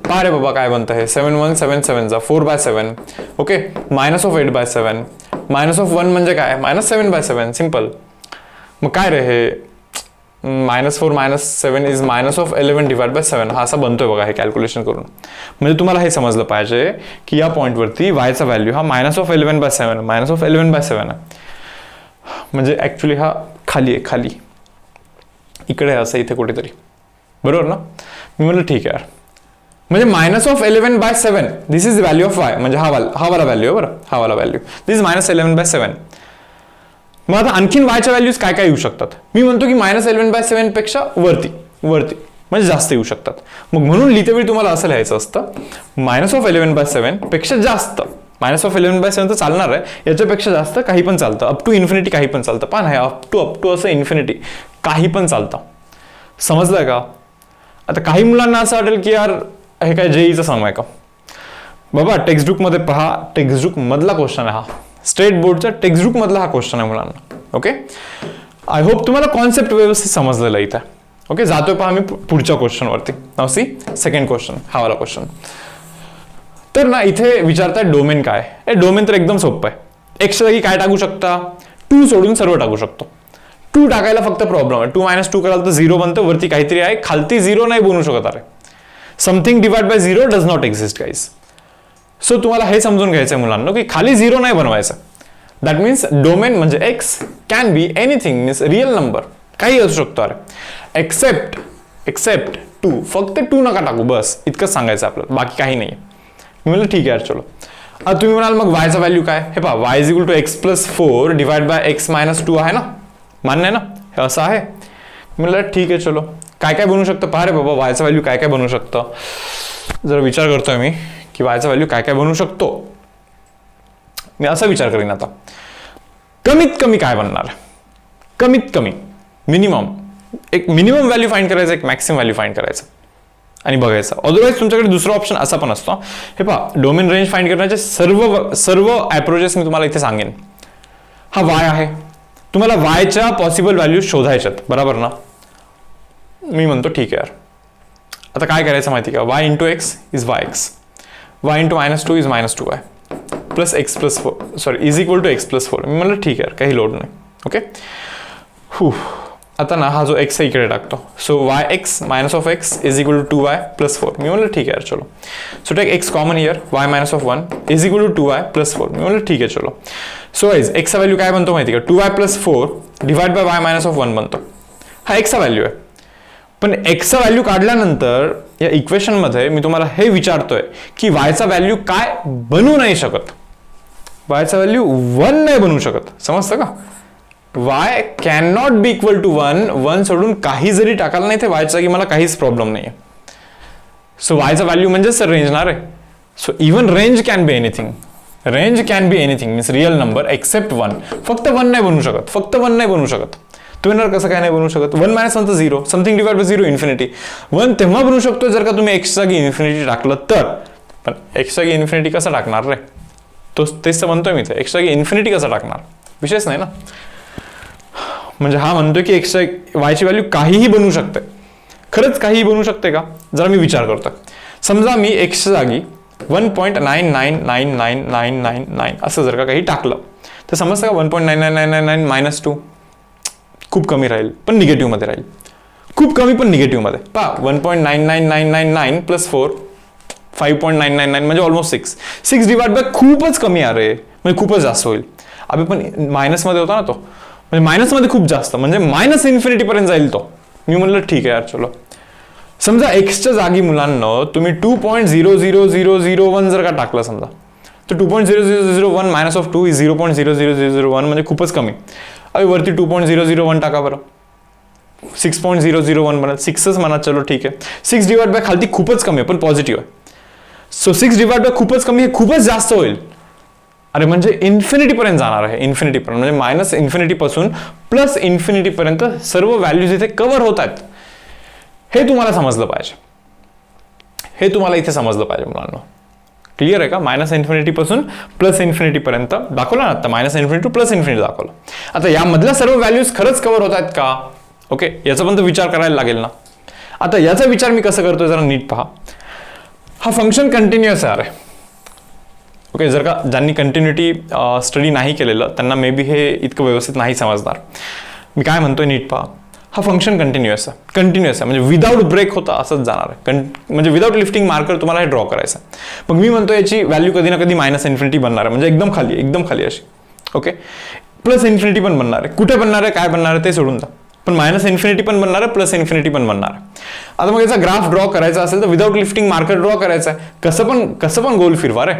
पहा रे बाबा काय बनतं हे 7 1 7 7 जा 4/7, ओके, -8/7, -1 म्हणजे काय -7/7, सिंपल. मग काय रे हे -4 -7 इज -11/7 हा असा बनतोय बघा हे कॅल्क्युलेशन करून. म्हणजे तुम्हाला हे समजलं पाहिजे की या पॉईंटवरती वायचा व्हॅल्यू हा -11/7 आहे, म्हणजे ऍक्च्युली हा खाली आहे, खाली इकडे असं इथे कुठेतरी, बरोबर ना. मी म्हटलं ठीक आहे यार, म्हणजे -11/7 दिस इज व्हॅल्यू ऑफ वाय, म्हणजे हा वाला व्हॅल्यू आहे बरं, हा वाला व्हॅल्यू दिस इज -11/7. मग आता आणखीन वायच्या व्हॅल्यूज काय काय येऊ शकतात, मी म्हणतो की -11/7 पेक्षा वरती म्हणजे जास्त येऊ शकतात. मग म्हणून लिहिते वेळी तुम्हाला असं लिहायचं असतं -11/7 पेक्षा जास्त, -11/7 तर चालणार आहे, याच्यापेक्षा जास्त काही पण चालतं, अप टू इन्फिनिटी काही पण चालतं, पण आहे अप टू असं इन्फिनिटी काही पण चालतं, समजलंय का. आता काही मुलांना असं वाटेल की यार हे काय जेईचं सम आहे का, बाबा टेक्स्टबुक मध्ये पहा, टेक्स्टबुक मधला क्वेश्चन आहे हा, स्टेट बोर्डचा टेक्स्टबुक मधला हा क्वेश्चन आहे मुलांना. ओके, आय होप तुम्हाला कॉन्सेप्ट व्यवस्थित समजलेला इथे. ओके, जातोय पहा मी पुढच्या क्वेश्चन वरती. नाव सी सेकंड क्वेश्चन, हा वाला क्वेश्चन. तर ना इथे विचारताय डोमेन काय, डोमेन तर एकदम सोपं आहे, एक्सच्या जागी काय टाकू शकता, 2 सोडून सर्व टाकू शकतो. 2 टाकायला फक्त प्रॉब्लेम आहे, 2 - 2 कराल तर 0 बनतं, वरती काहीतरी आहे, खालती 0 नाही बनवू शकत. अरे something divide by 0 does not exist guys. So तुम्हाला हे समजून घ्यायचंय मुलांना की खाली 0 नाही बनवायचं. दॅट मीन्स डोमेन म्हणजे x can be anything, means real number काही असू शकतो. अरे एक्सेप्ट 2, फक्त 2 नका टाकू, बस इतकंच सांगायचं आपल्याला, बाकी काही नाही. मी म्हणलं ठीक आहे यार चलो. आता तुम्ही म्हणाल मग वायचा व्हॅल्यू काय, हे पहा y is equal to x+4 divide by x - 2 आहे ना, मान्य आहे ना, हे असं आहे. म्हणलं ठीक आहे चलो, काय काय बनवू शकतं पहा रे बाबा, वायचा व्हॅल्यू काय काय बनवू शकतं. जर विचार करतोय मी की वायचा व्हॅल्यू काय काय बनवू शकतो, मी असा विचार करीन आता, कमीत कमी काय बनणार, कमीत कमी मिनिमम, एक मिनिमम व्हॅल्यू फाइंड करायचं, एक मॅक्सिमम व्हॅल्यू फाइंड करायचं आणि बघायचं. अदरवाईज तुमच्याकडे दुसरा ऑप्शन असा पण असतो, हे पहा डोमेन रेंज फाइंड करण्याचे सर्व अप्रोचेस मी तुम्हाला इथे सांगेन. हा वाय आहे, तुम्हाला वायच्या पॉसिबल व्हॅल्यू शोधायच्यात, बरोबर ना. मी म्हणतो ठीक आहे यार, आता काय करायचं माहिती का, y into x is yx, y into -2 is -2y plus x+4 sorry is equal to x+4. मी म्हणलं ठीक आहे काही लोड नाही. ओके, आता ना हा जो x आहे इकडे टाकतो, so yx -x is equal to 2y plus 4. मी म्हणलं ठीक आहे यार चलो. So take x common here, y -1 is equal to 2y plus 4. मी म्हणलं ठीक आहे चलो. सो गाइस x चा व्हॅल्यू काय बनतो माहिती का, 2y plus 4 divide by y -1 बनतो. हा x चा व्हॅल्यू आहे. पण x चा व्हॅल्यू काढल्यानंतर या इक्वेशन मध्ये मी तुम्हाला हे विचारतोय की y चा व्हॅल्यू काय बनू नाही शकत, y चा व्हॅल्यू 1 नाही बनू शकत, समजतं का. y can not be equal to 1 सोडून काही जरी टाकायला नाही ते y चा की मला काहीच प्रॉब्लेम नाहीये. सो y चा व्हॅल्यू म्हणजेच रेंज ना रे. So even range can be anything, range can be anything means real number except 1. फक्त 1 नाही बनू शकत, फक्त 1 नाही बनू शकत. तुम्ही कसं काय नाही बनवू शकत, 1 - 1 तर 0, समथिंग डिवाइड बाय 0 इन्फिनिटी. 1 तेव्हा बनवू शकतो जर का तुम्ही x जागी इन्फिनिटी टाकलं तर, पण x जागी इन्फिनिटी कसं टाकणार रे, तेच तर म्हणतोय मी, ते x जागी इन्फिनिटी कसं टाकणार, विशेष नाही ना. म्हणजे हा म्हणतोय की x y ची व्हॅल्यू काहीही बनवू शकते, खरंच काहीही बनवू शकते का, जरा मी विचार करतोय. समजा मी x जागी 1.999999 असं जर का काही टाकलं तर समजतं का 1.9999 -2 खूप कमी राहील पण निगेटिव्ह मध्ये राहील, खूप कमी पण निगेटिव्ह मध्ये. पहा 1.99999 प्लस 4 5.999 म्हणजे ऑलमोस्ट 6 डिवाइड बाय खूपच कमी आहे रे, म्हणजे खूपच जास्त होईल. अभि पण मायनस मध्ये होता ना तो, म्हणजे मायनस मध्ये खूप जास्त म्हणजे मायनस इन्फिनिटी पर्यंत जाईल तो. मी म्हणलं ठीक आहे यार चलो. समजा एक्सच्या जागी मुलांना तुम्ही 2.00001 जर का टाकलं समजा, तर 2.0001 -2 इज 0.00001 म्हणजे खूपच कमी. अरे वरती 2.001 टाका बरं, 6.001 बनत, 6च म्हणा, चलो ठीक आहे. 6 डिवाइड बाय खालती खूपच कमी आहे पण पॉझिटिव्ह आहे. सो 6 डिवाइड बाय खूपच कमी हे खूपच जास्त होईल. अरे म्हणजे इन्फिनिटी पर्यंत जाणार आहे, इन्फिनिटी पर्यंत म्हणजे मायनस इन्फिनिटी पासून प्लस इन्फिनिटी पर्यंत सर्व व्हॅल्यूज इथे कव्हर होत आहेत. हे तुम्हाला समजलं पाहिजे, हे तुम्हाला इथे समजलं पाहिजे मुलांना. क्लिअर आहे का? मायनस इन्फिनिटी पासून प्लस इन्फिनिटी पर्यंत दाखवलं ना आता, minus infinity two plus infinity दाखवलं. आता यामधल्या सर्व व्हॅल्यूज खरंच कव्हर होत आहेत का? ओके, याचा पण तर विचार करायला लागेल ना. आता याचा विचार मी कसं करतोय जरा नीट पहा. हा फंक्शन कंटिन्युअस आहे अरे. ओके, जर का ज्यांनी कंटिन्युटी स्टडी नाही केलेलं त्यांना मे बी हे इतकं व्यवस्थित नाही समजणार. मी काय म्हणतोय नीट पहा. हा फंक्शन कंटिन्युअस आहे म्हणजे विदाऊट ब्रेक होता असंच जाणार आहे. म्हणजे विदाऊट लिफ्टिंग मार्कर तुम्हाला हे ड्रॉ करायचं. मग मी म्हणतो याची व्हॅल्यू कधी ना कधी मायनस इन्फिनिटी बनणार आहे, म्हणजे एकदम खाली अशी. ओके, प्लस इन्फिनिटी पण बनणार आहे. कुठे बनणार आहे, काय बनणार आहे ते सोडून द्या, पण मायनस इन्फिनिटी पण बनणार आहे, प्लस इन्फिनिटी पण बनणार आहे. आता मग याचा ग्राफ ड्रॉ करायचा असेल तर विदाऊट लिफ्टिंग मार्कर ड्रॉ करायचा आहे. कसं पण गोल फिरवा रे.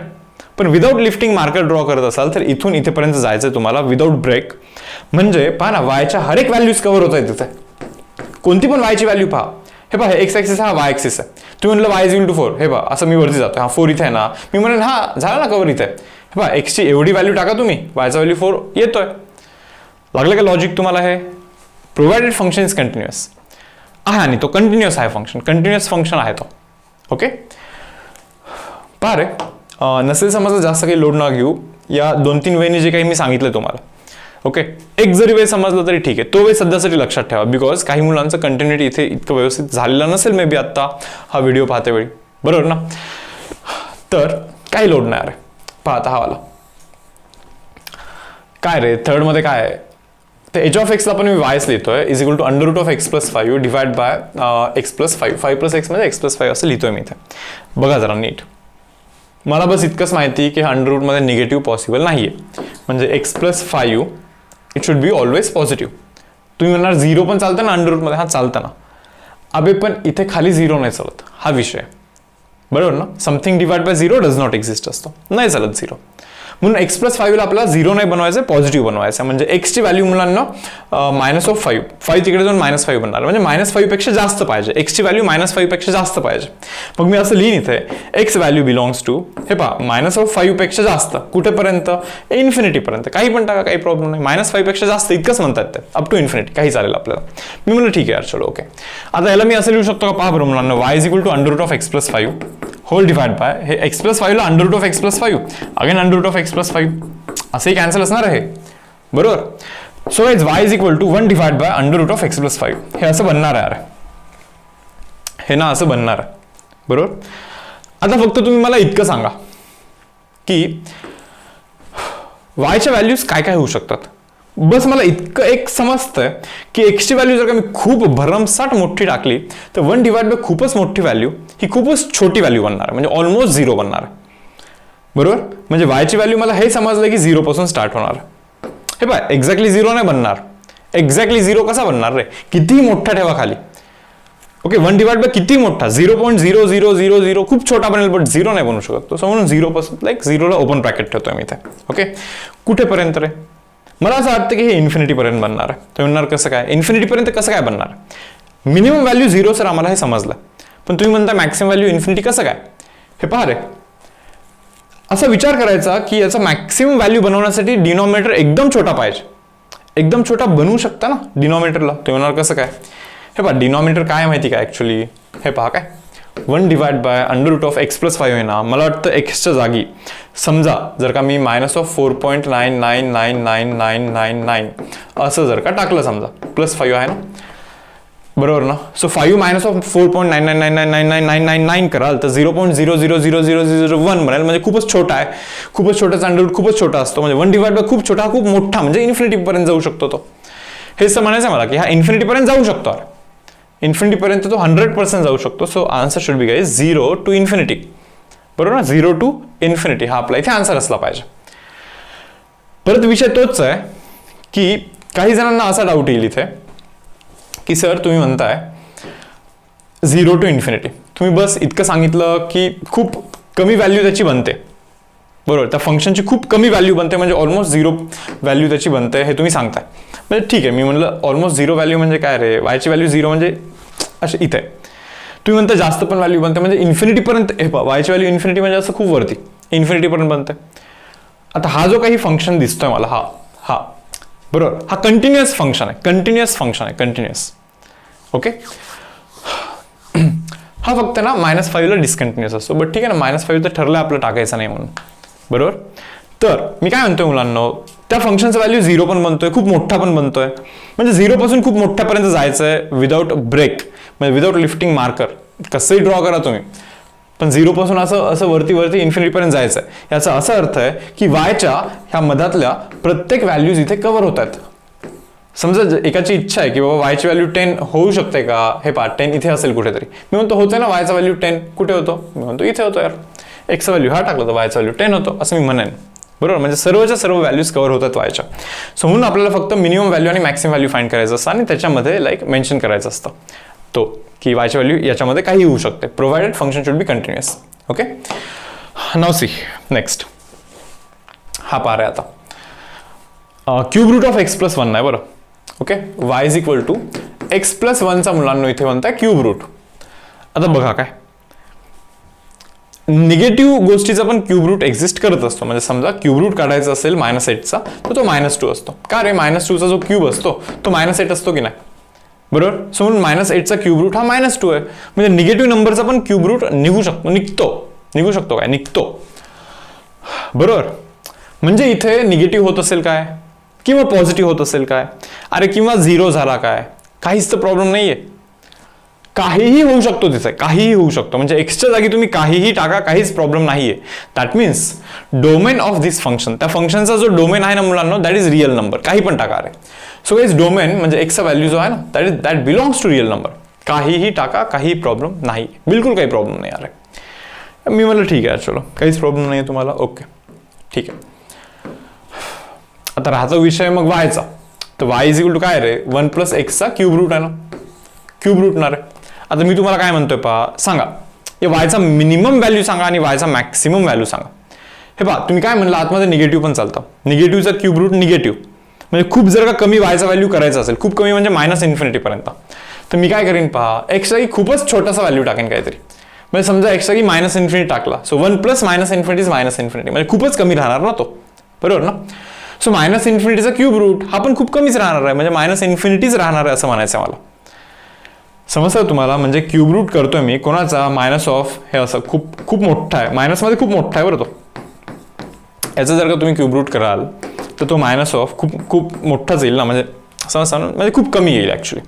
पण विदाऊट लिफ्टिंग मार्कर ड्रॉ करत असाल तर इथून इथेपर्यंत जायचं तुम्हाला विदाऊट ब्रेक. म्हणजे पहा ना, वायच्या हर एक व्हॅल्यूज कव्हर होत आहे तिथे. कोणती पण वायची व्हॅल्यू पहा. हे पहा, हे एक्स ॲक्सिस हा वाय ॲक्सिस आहे. तुम्ही म्हणलं वाय इज इक्वल टू 4. हे पहा, असं मी वरती जातो. हा 4 इथे आहे ना, मी म्हणेन हा झाला ना कव्हर इथे. हे पहा, एक्सची एवढी व्हॅल्यू टाका तुम्ही, वायचा व्हॅल्यू 4 येतोय. लागलं का लॉजिक तुम्हाला? हे प्रोव्हाइडेड फंक्शन इज कंटिन्युअस आहे आणि तो कंटिन्युअस आहे फंक्शन, कंटिन्युअस फंक्शन आहे तो. ओके, पहा रे, नसेल समजलं जास्त काही लोड न घेऊ. या 2-3 वेनी जे काही मी सांगितलं तुम्हाला, ओके, एक जरी वे समजलं तरी ठीक आहे. तो वे सध्यासाठी लक्षात ठेवा, बिकॉज काही मुलांचं कंटिन्युटी इथे इतकं व्यवस्थित झालेलं नसेल मे बी आत्ता हा व्हिडिओ पाहते वेळी, बरोबर ना. तर काही लोड नाही रे. पाहता हा वाला काय रे, थर्डमध्ये काय आहे ते एच ऑफ एक्सला पण मी वायच लिहितोय is equal to under root of x plus 5 divide by x plus 5. 5 plus x म्हणजे एक्स प्लस 5 असं लिहितोय मी इथे. बघा जरा नीट. मला बस इतकंच माहिती की अंडर रूटमध्ये निगेटिव्ह पॉसिबल नाहीये, म्हणजे x plus 5 it should be always positive. तुम्ही म्हणणार 0 पण चालतं ना अंडर रूटमध्ये? हा चालतं ना. अबे पण इथे खाली 0 नाही चालत, हा विषय, बरोबर ना. Something divide by 0 does not exist असतो, नाही चालत 0. म्हणून एक्स प्लस 5 ला आपल्याला 0 नाही बनवायचं, पॉझिटिव्ह बनवायचं. म्हणजे एक्सची व्हॅल्यू मुलांना मायनस ऑफ 5 तिकडे जाऊन -5 बनणार, म्हणजे -5 पेक्षा जास्त पाहिजे. एक्सची व्हॅल्यू -5 पेक्षा जास्त पाहिजे. मग मी असं लिहिन इथे, एक्स व्हॅल्यू बिलॉंग्स टू, हे पहा, -5 पेक्षा जास्त कुठेपर्यंत? इन्फिनिटीपर्यंत. काही पण टाका, काही प्रॉब्लेम नाही. -5 पेक्षा जास्त इतकंच म्हणतात ते, अप टू इन्फिनिटी काही चालेल आपल्याला. मी म्हणलं ठीक आहे यार, चलो ओके. आता याला मी असं लिहू शकतो का? पहा बरं मुलांना, y is equal to under root of x plus 5 whole divide by, हे एक्स प्लस 5 ला under root of x plus 5 again under root of x plus 5 असंही कॅन्सल असणार आहे, बरोबर. So is y is equal to 1 divide by under root of x plus 5. हे असं बनणार आहे यार, हे ना असं बनणार आहे, बरोबर. आता फक्त तुम्ही मला इतकं सांगा की वायच्या व्हॅल्यूज काय काय होऊ शकतात. बस मला इतकं एक समजतंय की एक्सची व्हॅल्यू जर का मी खूप भरमसाठ मोठी टाकली तर 1 डिवाइड बाय खूपच मोठी व्हॅल्यू ही खूपच छोटी व्हॅल्यू बनणार आहे, म्हणजे ऑलमोस्ट 0 बनणार आहे, बरोबर. म्हणजे वायची व्हॅल्यू मला हे समजलं की 0 पासून स्टार्ट होणार. हे पाय, एक्झॅक्टली 0 नाही बनणार. एक्झॅक्टली 0 कसा बनणार रे? कितीही मोठा ठेवा खाली. ओके, 1 डिवाइड बाय किती मोठा? 0.0000 खूप छोटा बनेल, बट 0 नाही बनू शकत तो. म्हणून 0 पासून लाईक 0 ला ओपन ब्रॅकेट ठेवतोय मी इथे. ओके, कुठेपर्यंत रे? मला असं वाटतं की हे इन्फिनिटीपर्यंत बनणार आहे. तुम्ही म्हणणार कसं काय? इन्फिनिटीपर्यंत कसं काय बनणार? मिनिमम व्हॅल्यू 0 सर आम्हाला हे समजलं, पण तुम्ही म्हणता मॅक्सिमम व्हॅल्यू इन्फिनिटी कसं काय? हे पहा रे, असा विचार करायचा की याचा मॅक्सिमम व्हॅल्यू बनवण्यासाठी डिनॉमिनेटर एकदम छोटा पाहिजे. एकदम छोटा बनवू शकता ना डिनॉमिनेटरला. तुम्ही म्हणणार कसं काय? हे पहा, डिनॉमिनेटर काय माहिती काय ऍक्च्युली? हे पहा काय, 1 divide by under root of x plus 5 आहे ना. मला वाटतं एक्सच्या जागी समजा जर का मी -4.999999 असं जर का टाकलं समजा, प्लस 5 आहे ना, बरोबर ना. सो 5 -4.99999999 कराल तर 0.000001 बनेल, म्हणजे खूपच छोटा आहे. खूपच छोटाचा अंडर रूट खूपच छोटा असतो, म्हणजे 1 डिवाइड बाय खूप छोटा, खूप मोठा, म्हणजे इन्फिनिटीपर्यंत जाऊ शकतो तो. हेच म्हणायचं मला की हा इन्फिनिटीपर्यंत जाऊ शकतो. इन्फिनिटीपर्यंत तो 100% जाऊ शकतो. So answer should be guys 0 to infinity, बरोबर ना. 0 टू इन्फिनिटी हा आपला इथे आन्सर असला पाहिजे. परत विषय तोच आहे की काही जणांना असा डाऊट येईल इथे की सर तुम्ही म्हणताय 0 टू इन्फिनिटी, तुम्ही बस इतकं सांगितलं की खूप कमी व्हॅल्यू त्याची बनते, बरोबर. त्या फंक्शनची खूप कमी व्हॅल्यू बनते, म्हणजे ऑलमोस्ट 0 व्हॅल्यू त्याची बनते हे तुम्ही सांगताय. म्हणजे ठीक आहे, मी म्हणलं ऑलमोस्ट 0 व्हॅल्यू म्हणजे काय रे? वायची व्हॅल्यू 0 म्हणजे असे इथे. तुम्ही म्हणता जास्त पण व्हॅल्यू बनते, म्हणजे इन्फिनिटीपर्यंत. हे पहा, वायची व्हॅल्यू इन्फिनिटी म्हणजे असं खूप वरती इन्फिनिटीपर्यंत बनते. आता हा जो काही फंक्शन दिसतोय मला, हा बरोबर, हा कंटिन्युअस फंक्शन आहे. कंटिन्युअस. ओके, हा फक्त ना -5 ला डिस्कंटिन्युअस असतो. बट ठीक आहे ना, -5 तर ठरलं आपलं टाकायचं नाही म्हणून, बरोबर. तर मी काय म्हणतोय मुलांना, त्या फंक्शनचा व्हॅल्यू 0 पण बनतोय, खूप मोठा पण बनतोय. म्हणजे 0 पासून खूप मोठ्यापर्यंत जायचं आहे विदाउट ब्रेक, म्हणजे विदाउट लिफ्टिंग मार्कर. कसंही ड्रॉ करा तुम्ही, पण 0 पासून असं वरती इन्फिनिटीपर्यंत जायचं आहे. याचा असा अर्थ आहे की वायच्या ह्या मधातल्या प्रत्येक व्हॅल्यूज इथे कव्हर होत आहेत. समजा एकाची इच्छा आहे की बाबा वायची व्हॅल्यू 10 होऊ शकते का, हे पहा 10 इथे असेल कुठेतरी. मी म्हणतो होते ना वायचा व्हॅल्यू 10, कुठे होतो, मी म्हणतो इथे होतो यार. एक्सचा व्हॅल्यू हा टाकला तर वायचा व्हॅल्यू 10 होतो असं मी म्हणेन, बरोबर. म्हणजे सर्वच्या सर्व व्हॅल्यूज कव्हर होतात वायच्या. सो म्हणून आपल्याला फक्त मिनिमम व्हॅल्यू आणि मॅक्सिमम व्हॅल्यू फाइंड करायचं असतं आणि त्याच्यामध्ये लाईक मेन्शन करायचं असतं तो की वायची व्हॅल्यू याच्यामध्ये काही होऊ शकते, provided function should be continuous. Okay, now see next. हा पार आहे आता cube root of x plus 1 आहे बरं. Okay, y is equal to x plus 1चा मुलांना इथे म्हणताय क्यूब रूट. आता बघा काय, निगेटिव्ह गोष्टीचा पण क्यूब रूट एक्झिस्ट करत असतो. म्हणजे समजा क्यूब रूट काढायचा असेल -8चा तर तो -2 असतो. का रे, -2चा जो क्यूब असतो तो -8 असतो की नाही, बरोबर. सो म्हणून -8चा क्यूब रूट हा -2 आहे. म्हणजे निगेटिव्ह नंबरचा पण क्यूब रूट निघू शकतो काय, निघतो, बरोबर. म्हणजे इथे निगेटिव्ह होत असेल काय किंवा पॉझिटिव्ह होत असेल काय, अरे किंवा 0 झाला काय, काहीच तर प्रॉब्लेम नाहीये. काहीही होऊ शकतो तिथे, काहीही होऊ शकतो. म्हणजे एक्सच्या जागी तुम्ही काहीही टाका, काहीच प्रॉब्लेम नाहीये. That means domain of this function, त्या फंक्शनचा जो डोमेन आहे ना मुलांना, दॅट इज रिअल नंबर. काही पण टाका रे. सो गाइस डोमेन म्हणजे एक्सचा व्हॅल्यू जो आहे ना, that belongs to real number. काहीही टाका, काही प्रॉब्लेम नाही, बिलकुल काही प्रॉब्लेम नाही. अरे मी म्हणलं ठीक आहे, चलो काहीच प्रॉब्लेम नाही तुम्हाला. ओके ठीक आहे. आता राहायचा विषय मग वायचा. तर वाय इज इक्वल टू काय रे, 1 प्लस एक्सचा क्यूब रूट आहे ना, क्यूब रूट ना रे. आता मी तुम्हाला काय म्हणतोय पहा, सांगा या वायचा मिनिमम व्हॅल्यू सांगा आणि वायचा मॅक्सिमम व्हॅल्यू सांगा. हे पहा तुम्ही काय म्हणलं, आतमध्ये निगेटिव्ह पण चालतं. निगेटिव्हचा क्यूब रूट निगेटिव्ह, म्हणजे खूप जर का कमी वायचा व्हॅल्यू करायचा असेल, खूप कमी म्हणजे -इन्फिनिटी पर्यंत, तर मी काय करीन पहा, एक्सचा की खूपच छोटासा व्हॅल्यू टाकेन काहीतरी. म्हणजे समजा एक्सचा की -इन्फिनिटी टाकला, so 1 plus -infinity is -infinity, म्हणजे खूपच कमी राहणार ना तो, बरोबर ना. सो -इन्फिनिटीचा क्यूब रूट हा पण खूप कमीच राहणार आहे, म्हणजे -इन्फिनिटीच राहणार आहे असं म्हणायचं मला. समजतं तुम्हाला. म्हणजे क्यूब रूट करतोय मी कोणाचा, मायनस ऑफ हे असं खूप मोठा आहे, मायनसमध्ये खूप मोठा आहे बरं तो. याचा जर का तुम्ही क्यूब रूट कराल तर तो मायनस ऑफ खूप मोठाच येईल ना, म्हणजे समजतं, म्हणजे खूप कमी येईल ॲक्च्युली.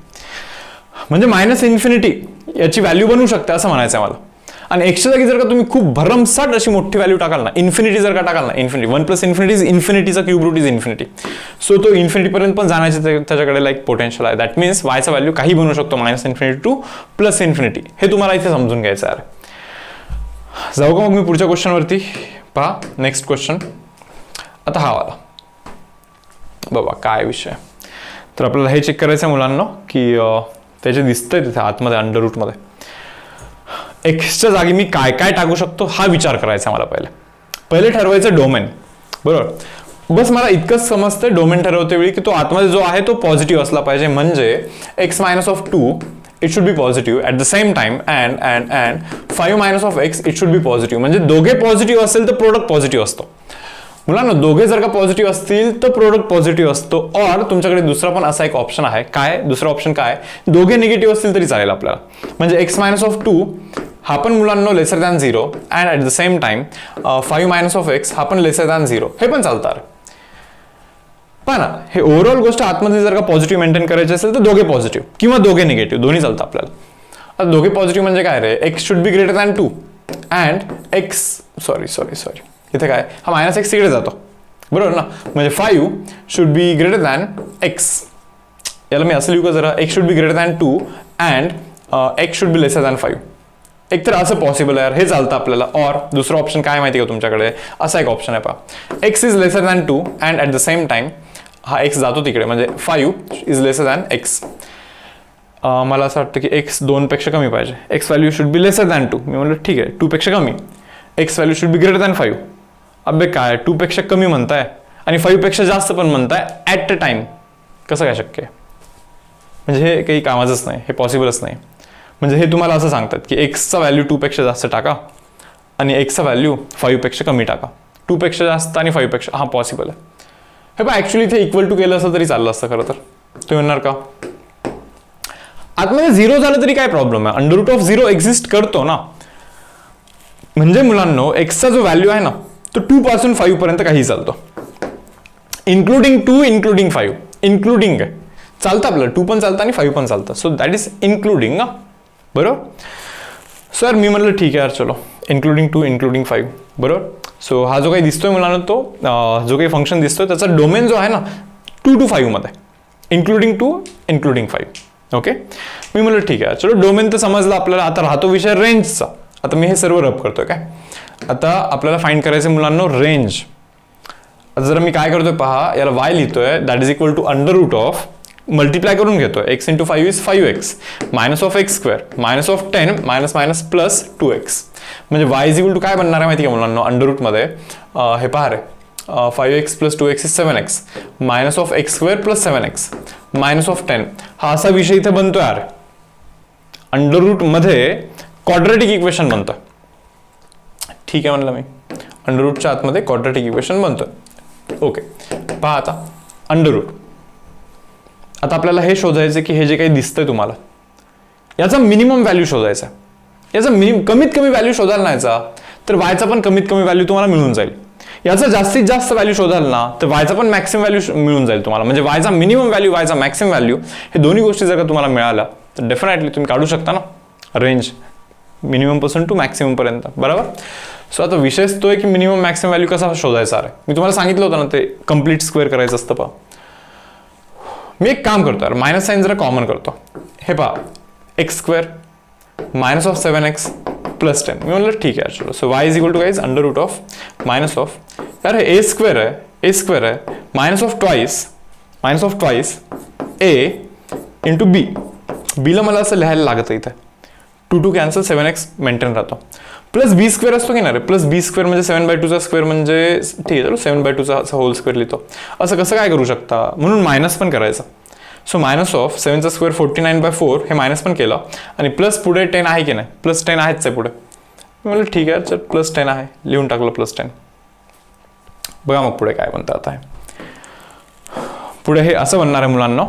म्हणजे -इन्फिनिटी याची व्हॅल्यू बनवू शकते असं म्हणायचं आहे मला. आणि एक्सच्या जागी जर का तुम्ही खूप भरमसाठ अशी मोठी व्हॅल्यू टाकाल ना, इन्फिनिटी जर का टाकाल ना, इन्फिनिटी 1 प्लस इन्फिनिटी इज इन्फिनिटीचा cube root is infinity. So तो इन्फिनिटीपर्यंत पण जाण्याचे त्याच्याकडे लाईक पोटेन्शियल आहे. दॅट मीन्स वायचा व्हॅल्यू काही बनवू शकतो, -इन्फिनिटी टू +इन्फिनिटी. हे तुम्हाला इथे समजून घ्यायचं आहे. जाऊ का मग मी पुढच्या क्वेश्चनवरती. पहा नेक्स्ट क्वेश्चन. आता हा वाला बाबा काय विषय. तर आपल्याला हे चेक करायचं आहे मुलांना की त्याचे दिसतंय तिथे आतमध्ये अंडर रूटमध्ये एक्सच्या जागी मी काय काय टाकू शकतो हा विचार करायचा मला. पहिले ठरवायचं डोमेन, बरोबर. बस मला इतकंच समजतं डोमेन ठरवते वेळी की तो आतमध्ये जो आहे तो पॉझिटिव्ह असला पाहिजे. म्हणजे x -2 it should be positive at the same time and 5 - x it should be positive. म्हणजे दोघे पॉझिटिव्ह असेल तर प्रोडक्ट पॉझिटिव्ह असतो. मुलांना दोघे जर का पॉझिटिव्ह असतील तर प्रोडक्ट पॉझिटिव्ह असतो. और तुमच्याकडे दुसरा पण असा एक ऑप्शन आहे. काय दुसरा ऑप्शन काय, दोघे निगेटिव्ह असतील तरी चालेल आपल्याला. म्हणजे x -2 हा पण मुलांना lesser than 0 and at the same time 5 - x हा पण लेसर दॅन 0 हे पण चालतात. पण हे ओव्हरऑल गोष्ट आतमध्ये जर का पॉझिटिव्ह मेंटेन करायची असेल तर दोघे पॉझिटिव्ह किंवा दोघे निगेटिव्ह दोन्ही चालतं आपल्याला. आता दोघे पॉझिटिव्ह म्हणजे काय रे, x should be greater than 2 and x sorry इथे काय हा -x तिकडे जातो, बरोबर ना. म्हणजे 5 should be greater than x. याला मी असं लिहू का जरा, x should be greater than 2 and x should be lesser than 5. एक तर असं पॉसिबल आहे, हे चालतं आपल्याला. और दुसरं ऑप्शन काय माहिती का तुमच्याकडे, असा एक ऑप्शन आहे पहा, x is lesser than 2 and at the same time हा x जातो तिकडे, म्हणजे 5 इज लेसर दॅन x. मला असं वाटतं की x 2 पेक्षा कमी पाहिजे. x value should be lesser than 2. मी म्हणलं ठीक आहे 2 पेक्षा कमी. x value should be greater than 5. अबे काय 2 पेक्षा कमी म्हणताय आणि 5 पेक्षा जास्त पण म्हणताय ॲट अ टाइम, कसं काय शक्य आहे. म्हणजे हे काही कामाचंच नाही, हे पॉसिबलच नाही. म्हणजे हे तुम्हाला असं सांगतात की एक्सचा व्हॅल्यू 2 पेक्षा जास्त टाका आणि एक्सचा व्हॅल्यू 5 पेक्षा कमी टाका. 2 पेक्षा जास्त आणि 5 पेक्षा, हा पॉसिबल आहे. हे पण ॲक्च्युली इथे इक्वल टू केलं असं तरी चाललं असतं खरं तर. तुम्ही म्हणणार का, आतमध्ये 0 झालं तरी काय प्रॉब्लेम आहे, अंडर रूट ऑफ 0 एक्झिस्ट करतो ना. म्हणजे मुलांनो एक्सचा जो व्हॅल्यू आहे ना तो 2 पासून 5 पर्यंत काही चालतो, इन्क्लुडिंग 2 इन्क्लुडिंग 5, इन्क्लुडिंग आहे चालतं आपलं, 2 पण चालतं आणि 5 पण चालतं. सो दॅट इज इन्क्लुडिंग ना, बरोबर. सर मी म्हटलं ठीक आहे यार चलो इन्क्लुडिंग 2 इन्क्लुडिंग 5, बरोबर. सो हा जो काही दिसतोय मुलांना तो जो काही फंक्शन दिसतोय त्याचा डोमेन जो आहे ना 2 to 5 मध्ये, इन्क्लुडिंग 2 इन्क्लुडिंग 5. ओके, मी म्हटलं ठीक आहे चलो डोमेन तर समजलं आपल्याला. आता राहतो विषय रेंजचा. आता मी हे सर्व रब करतोय काय. आता आपल्याला फाइंड करायचं मुलांनो रेंज. आता जर मी काय करतोय पहा, याला y लिहितोय that is equal to under root of, multiply करून घेतोय, x into 5 is 5x minus of x square minus of 10 minus minus plus 2x. म्हणजे y इज इक्वल टू काय बनणार आहे माहिती का मुलांनो, अंडर रूट मध्ये हे पहा रे 5x plus 2x is 7x minus of x square plus 7x minus of 10. हा असा विषय इथे बनतोय यार, अंडर रूट मध्ये क्वाड्रेटिक इक्वेशन बनतोय. ठीक आहे म्हणलं मी, अंडर रूटच्या आतमध्ये क्वाड्रेटिक इक्वेशन बनतोय. ओके पहा आता अंडर रूट. आता आपल्याला हे शोधायचं की हे जे काही दिसतंय तुम्हाला याचा मिनिमम व्हॅल्यू शोधायचा. याचा कमीत कमी व्हॅल्यू शोधाल ना याचा, तर वायचा पण कमीत कमी व्हॅल्यू तुम्हाला मिळून जाईल. याचा जास्तीत जास्त व्हॅल्यू शोधाल ना तर वायचा पण मॅक्सिमम व्हॅल्यू मिळून जाईल तुम्हाला. म्हणजे वायचा मिनिमम व्हॅल्यू वायचा मॅक्सिमम व्हॅल्यू हे दोन्ही गोष्टी जर का तुम्हाला मिळाल्या तर डेफिनेटली तुम्ही काढू शकता ना रेंज मिनिमम पासून टू मॅक्सिमम पर्यंत, बरोबर. सो आता विषयच तो आहे की मिनिमम मॅक्सिमम व्हॅल्यू कसा शोधायचा आहे. मी तुम्हाला सांगितलं होतं ना ते कम्प्लीट स्क्वेअर करायचं असतं. पहा मी एक काम करतो यार, मायनस साईन जरा कॉमन करतो. हे पहा x square minus of 7x plus 10. मी म्हणलं ठीक आहे चलो. So y is equal to guys under root of minus of यार ए स्क्वेअर आहे minus of twice a into b. बीला मला असं लिहायला लागतं इथे 2 2 कॅन्सल 7x मेंटेन राहतो प्लस बी स्क्वेअर असतो की नाही रे, प्लस बी स्क्वेअर म्हणजे 7/2 चा स्क्वेअर म्हणजे ठीक आहे चलो 7/2 चा होल स्क्वेअर लिहितो. असं कसं काय करू शकता, म्हणून मायनस पण करायचं. सो मायनस ऑफ 7 चा स्क्वेअर 49/4 हे मायनस पण केलं आणि प्लस पुढे 10 आहे की नाही, प्लस 10 आहेच आहे पुढे. म्हणलं ठीक आहे चल प्लस 10 आहे, लिहून टाकलं प्लस 10. बघा मग पुढे काय बनतं आता. पुढे हे असं बनणार आहे मुलांना,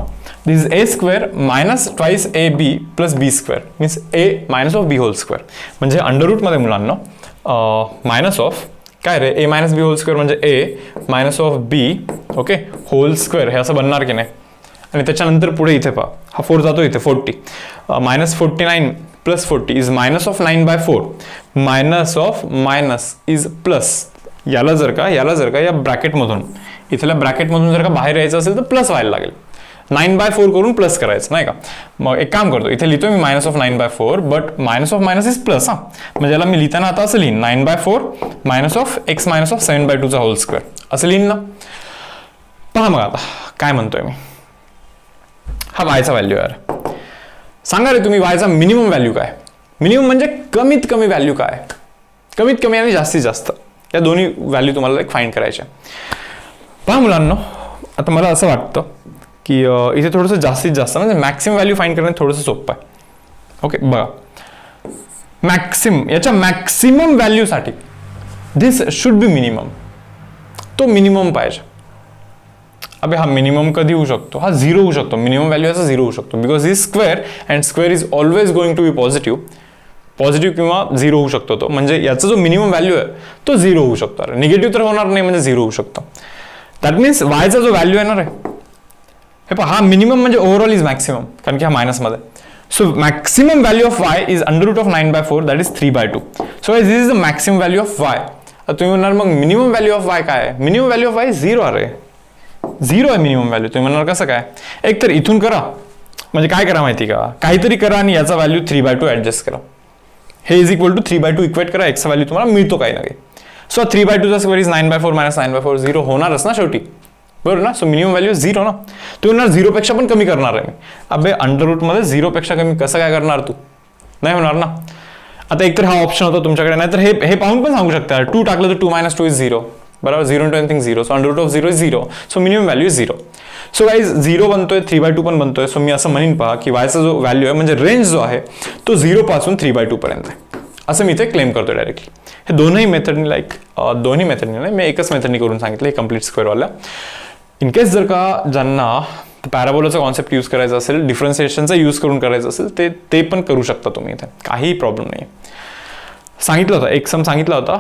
this is a square minus twice a b plus b square means a minus of b whole square. म्हणजे अंडर रूटमध्ये मुलांना मायनस ऑफ काय रे a minus b whole square म्हणजे a minus of b okay whole square हे असं बनणार की नाही. आणि त्याच्यानंतर पुढे इथे पहा हा 4 जातो इथे 40 minus 49 plus 40 is minus of 9/4 minus of minus is plus. याला जर का या ब्रॅकेटमधून इथल्या ब्रॅकेटमधून जर का बाहेर यायचं असेल तर प्लस व्हायला लागेल. 9/4 करून प्लस करायचं नाही का. मग एक काम करतो इथे लिहितो मी minus of 9/4 but minus of minus is plus. म्हणजे याला मी लिहिताना आता असं लिहीन 9/4 minus of x minus of 7/2 चा होल स्क्वेअर असं लिहीन ना. पहा मग आता काय म्हणतोय मी, हा वायचा व्हॅल्यू यार सांगा रे तुम्ही वायचा मिनिमम व्हॅल्यू काय. मिनिमम म्हणजे कमीत कमी व्हॅल्यू काय, कमीत कमी आणि जास्तीत जास्त या दोन्ही व्हॅल्यू तुम्हाला एक फाइंड करायच्या. पहा मुलांना आता मला असं वाटतं की इथे थोडंसं जास्तीत जास्त म्हणजे मॅक्सिमम व्हॅल्यू फाइंड करणं थोडंसं सोपं आहे. ओके बघा याच्या मॅक्सिमम व्हॅल्यूसाठी दिस शुड बी मिनिमम, तो मिनिमम पाहिजे. अबे हा मिनिमम कधी होऊ शकतो, हा 0 होऊ शकतो. मिनिमम व्हॅल्यू याचा 0 होऊ शकतो बिकॉज ही square and square is always going to be positive किंवा 0 होऊ शकतो तो. म्हणजे याचा जो मिनिमम व्हॅल्यू आहे तो 0 होऊ शकतो. निगेटिव्ह तर होणार नाही म्हणजे 0 होऊ शकतो. दॅट मीन्स वायचा जो व्हॅल्यू येणार आहे हे पहा हा मिनिमम म्हणजे ओव्हरऑल इज मॅक्सिमम कारण की हा मायनसमध्ये. So maximum value of y is under root of 9/4 that is 3/2. So this is the maximum value of y. तुम्ही म्हणणार मग मिनिमम व्हॅल्यू ऑफ वाय काय आहे. मिनिमम व्हॅल्यू ऑफ वाय 0 आहे, 0 आहे मिनिमम व्हॅल्यू. तुम्ही म्हणणार कसं काय, एक तर इथून करा म्हणजे काय करा माहिती का, काहीतरी करा आणि याचा व्हॅल्यू 3/2 ऍडजस्ट करा. हे इज इक्वल टू 3/2 इक्वेट करा, एक्सचा व्हॅल्यू तुम्हाला मिळतो काही ना काही. सो 3/2 चा स्क्वेअर इज 9/4 मायनस 9/4 0 होणारच ना शेवटी, बरोबर ना. सो मिनिमम व्हॅल्यू 0 ना. तू म्हणणार 0 पेक्षा पण कमी करणार आहे मी. अबे अंडर रूट मध्ये 0 पेक्षा कमी कसं काय करणार तू, नाही होणार ना. आता एकतर हा ऑप्शन होता तुमच्याकडे, नाही तर हे पाहून पण सांगू शकता 2 टाकलं तर 2 - 2 इज 0 बरोबर. 0 into anything 0. So under root of 0 is 0. So minimum value is 0. So guys 0 बनतोय 3/2 पण बनतोय. सो मी असं म्हणेन पहा की वायचा जो व्हॅल्यू आहे म्हणजे रेंज जो आहे तो 0 पासून 3/2 पर्यंत आहे असं मी इथे क्लेम करतो डायरेक्टली. हे दोन्ही मेथडनी नाही मी एकच मेथडनी करून सांगितलं हे कम्प्लीट स्क्वेअरवाल्या. इन केस जर का ज्यांना तर पॅराबोलाचा कॉन्सेप्ट यूज करायचा असेल, डिफरन्सिएशनचा यूज करून करायचं असेल ते पण करू शकता तुम्ही इथे, काही प्रॉब्लेम नाही. सांगितलं होतं एक सम सांगितला होता,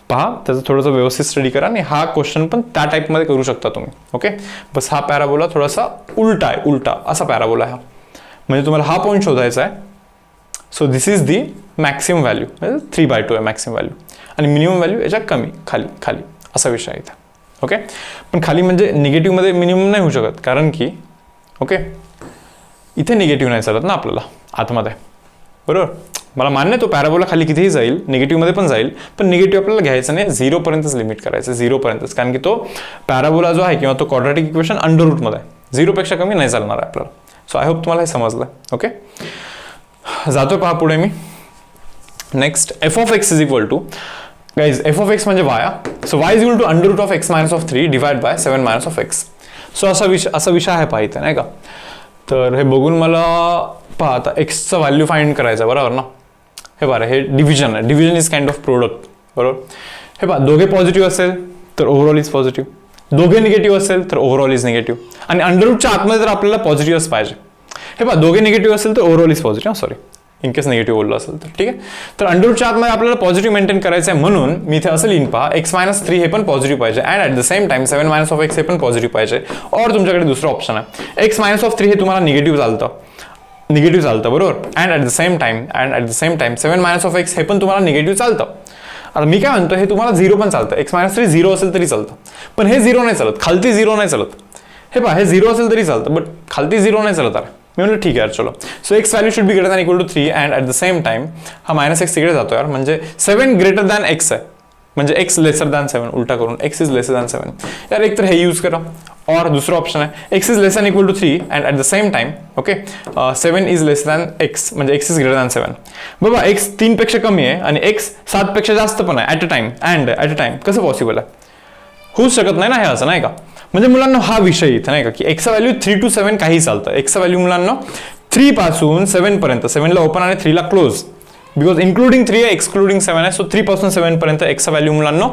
पहा त्याचं थोडंसं व्यवस्थित स्टडी करा आणि हा क्वेश्चन पण त्या टाईपमध्ये करू शकता तुम्ही. ओके, बस हा पॅराबोला थोडासा उलटा आहे, उलटा असा पॅराबोला आहे हा, म्हणजे तुम्हाला हा पॉईंट शोधायचा आहे. So this is the maximum value, म्हणजे 3/2 आहे मॅक्सिमम व्हॅल्यू, आणि मिनिमम व्हॅल्यू याच्या कमी, खाली खाली असा विषय आहे इथे. ओके, पण खाली म्हणजे निगेटिव्हमध्ये मिनिमम नाही होऊ शकत, कारण की ओके इथे निगेटिव्ह नाही चालत ना आपल्याला आतमध्ये, बरोबर. मला मान्य तो पॅराबोला खाली कितीही जाईल, निगेटिव्हमध्ये पण जाईल, पण निगेटिव्ह आपल्याला घ्यायचं नाही, 0पर्यंतच लिमिट करायचं, 0पर्यंतच, कारण की तो पॅराबोला जो आहे किंवा तो क्वाड्रॅटिक इक्वेशन अंडर रूटमध्ये आहे, 0पेक्षा कमी नाही चालणार आहे आपल्याला. सो आय होप तुम्हाला हे समजलं. ओके, जातो पहा पुढे मी. Next f of x is equal to, guys f of x म्हणजे वाय. So y is equal to under root of x minus of 3 divide by 7 minus of x. So असा विषय आहे पहा इथे, नाही का. तर हे बघून मला पहा आता एक्सचं व्हॅल्यू फाइंड करायचं, बरोबर ना. हे बरं, हे डिव्हिजन आहे, division is kind of product, बरोबर. हे पहा, दोघे पॉझिटिव्ह असेल तर ओव्हरऑल इज पॉझिटिव्ह, दोघे निगेटिव्ह असेल तर ओव्हरऑल इज निगेटिव्ह, आणि अंडर रूटच्या आतमध्ये तर आपल्याला पॉझिटिव्हच पाहिजे. हे पहा, दोघे निगेटिव्ह असेल तर overall is positive, sorry in case negative बोललो असेल तर, ठीक आहे. तर अंडर रूटच्या आतमध्ये आपल्याला पॉझिटिव्ह मेंटेन करायचं आहे, म्हणून मी इथे असं लिहिन पहा, x-3 हे पण पॉझिटिव्ह पाहिजे, and at the same time 7 minus of x हे पण पॉझिटिव्ह पाहिजे. और तुमच्याकडे दुसरं ऑप्शन आहे, x-3 हे तुम्हाला निगेटिव्ह चालतं, बरोबर. And at the same time 7 minus of x हे पण तुम्हाला निगेटिव्ह चालतं. आता मी काय म्हणतो, हे तुम्हाला 0 पण चालतं, x-3 0 असेल तरी चालतं, पण हे 0 नाही चालत, खालती 0 नाही चालत. हे पहा, हे 0 असेल तरी चालतं, बट खालती 0 नाही चालत. अरे मी म्हणलं ठीक आहे यार, चलो. So x value should be greater than equal to 3, and at the same time हा -x तिकडे जातो यार, म्हणजे 7 ग्रेटर दॅन एक्स आहे, म्हणजे x लेसर दॅन 7, उलटा करून x इज लेसर दॅन 7. यार एक तर हे यूज करा, और दुसरं ऑप्शन आहे x is less than equal to 3, and at the same time okay 7 is less than x, म्हणजे x इज ग्रेटर दॅन 7. बाबा x 3 पेक्षा कमी आहे आणि x 7 पेक्षा जास्त पण आहे ॲट अ टाइम, कसं पॉसिबल आहे? होऊच शकत नाही ना हे, असं नाही का. म्हणजे मुलांना हा विषय इथं नाही का, की एक्सचा व्हॅल्यू 3 to 7 काही चालतं. एक्सचा व्हॅल्यू मुलांना 3 पासून 7 पर्यंत, 7 ला ओपन आणि 3 ला क्लोज, बिकॉज इन्क्लुडिंग 3 आहे, एक्सक्लुडिंग 7 आहे. सो 3 पासून 7 पर्यंत एक्सचा व्हॅल्यू मुलांना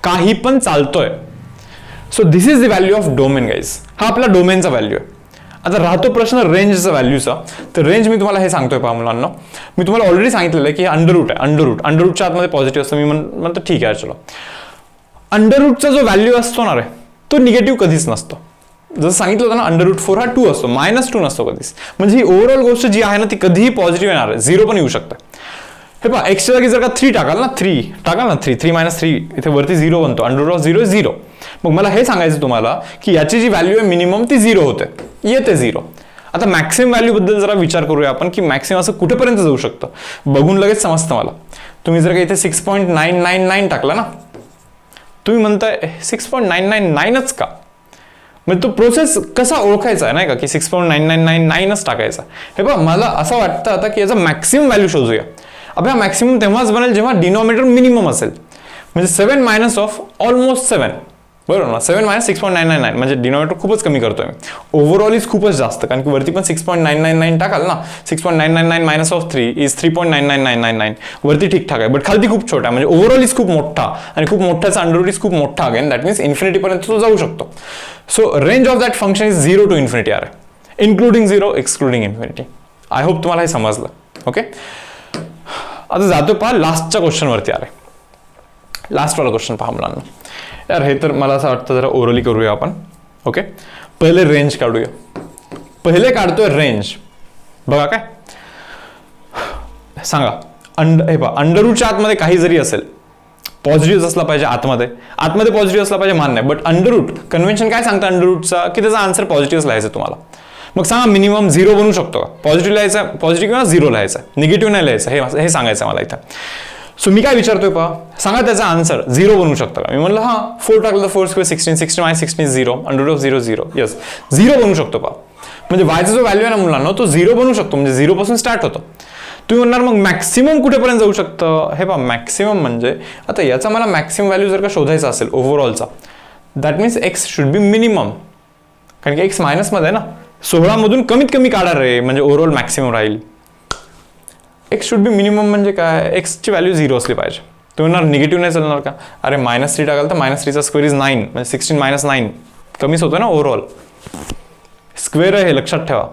काही पण चालतोय. So this is the value of domain guys, हा आपला डोमेनचा व्हॅल्यू आहे. आता राहतो प्रश्न रेंजचा व्हॅल्यूचा. तर रेंज मी तुम्हाला हे सांगतोय पहा मुलांना, मी तुम्हाला ऑलरेडी सांगितलेलं आहे की अंडर रूट आहे, अंडर रूटच्या आतमध्ये पॉझिटिव्ह असतं. मी म्हणतो ठीक आहे चलो, अंडर रूटचा जो व्हॅल्यू असतो ना रे, तो निगेटिव्ह कधीच नसतो. जसं सांगितलं होतं ना, अंडर रूट 4 हा 2 असतो, -2 नसतो कधीच. म्हणजे ही ओव्हरऑल गोष्ट जी आहे ना ती कधीही पॉझिटिव्ह येणार आहे, 0 पण येऊ शकतं. हे पहा, एक्सच्या जागी जर का 3 टाकाल ना, 3 मायनस 3 इथे वरती 0 बनतो, अंडर रूट ऑफ 0 इज 0. मग मला हे सांगायचं तुम्हाला की याची जी व्हॅल्यू आहे मिनिमम ती 0 होते, येते 0. आता मॅक्सिमम व्हॅल्यू बद्दल जरा विचार करूया आपण, की मॅक्सिमम असं कुठेपर्यंत जाऊ शकतं. बघून लगेच समजतं मला. तुम्ही जर का इथे 6.999 टाकला ना, तुम्ही म्हणताय 6.999च का, म्हणजे तो प्रोसेस कसा ओळखायचा आहे नाही का, की 6.9999च टाकायचा. हे बघा, मला असं वाटतं आता की याचा मॅक्सिमम व्हॅल्यू शोधूया. आपला मॅक्सिमम तेव्हाच बनेल जेव्हा डिनॉमिनेटर मिनिमम असेल, म्हणजे 7 मायनस ऑफ ऑलमोस्ट 7, बरोबर ना. 7 मायनस 6.999 म्हणजे डिनॉमिनेटर खूपच कमी करतोय मी, ओव्हरऑल इज खूपच जास्त, कारण की वरती पण 6.999 टाकाल ना, 6.999 मायनस ऑफ 3 इज 3.99999, वरती ठीकठाक आहे, बट खालती खूप छोटा, म्हणजे ओव्हरऑल इज खूप मोठा, आणि खूप मोठ्याचा अंडर रूट इज खूप मोठा अगेन, दॅट मीन्स इन्फिनिटीपर्यंत तो जाऊ शकतो. So range of that function is 0 to infinity आहे, including 0 excluding infinity. I hope तुम्हाला हे समजलं. ओके, आता जातो पहा लास्टच्या क्वेश्चनवरती. अरे लास्टवाला क्वेश्चन पहा मुलांना. यार हे तर मला असं वाटतं जरा ओरली करूया आपण. ओके, पहिले रेंज काढूया. पहिले काढतोय रेंज. बघा काय सांगा, हे पहा, अंडर रूटच्या आतमध्ये काही जरी असेल, पॉझिटिव्ह असला पाहिजे आतमध्ये पॉझिटिव्ह असला पाहिजे, मान्य. बट अंडर रूट कन्व्हेन्शन काय सांगतं अंडर रूटचा, की त्याचा आन्सर पॉझिटिव्ह लिहायचं तुम्हाला. मग सांगा मिनिमम 0 बनू शकतो का? पॉझिटिव्ह लिहायचं, पॉझिटिव्ह किंवा 0 लिहायचं, निगेटिव्ह नाही लिहायचं, हे सांगायचं मला इथं. सो मी काय विचारतोय पहा, सांगा त्याचा आन्सर 0 बनू शकतं का? मी म्हणलं हां, 4 टाकलं तर 4 square 16, 16 minus 16 is 0, under root of 0 0, yes 0 बनू शकतो पहा. म्हणजे वायचा जो व्हॅल्यू आहे ना मुलांना, तो 0 बनू शकतो, म्हणजे 0 पासून स्टार्ट होतो. तुम्ही म्हणणार मग मॅक्सिमम कुठेपर्यंत जाऊ शकतं? हे पहा, मॅक्सिमम म्हणजे आता याचा मला मॅक्सिमम व्हॅल्यू जर का शोधायचा असेल ओव्हरऑलचा, that means x should be minimum, कारण की एक्स मायनसमध्ये आहे ना, 16 मधून कमीत कमी काढा रे, म्हणजे ओव्हरऑल मॅक्सिमम राहील. एक्स शुड बी मिनिमम म्हणजे काय, एक्सची व्हॅल्यू 0 असली पाहिजे. तुम्ही म्हणणार निगेटिव्ह नाही चालणार का? अरे -3 टाकाल तर -3चा स्क्वेअर इज 9, म्हणजे 16 मायनस 9 कमीच होतं ना ओव्हरऑल. स्क्वेअर आहे हे लक्षात ठेवा.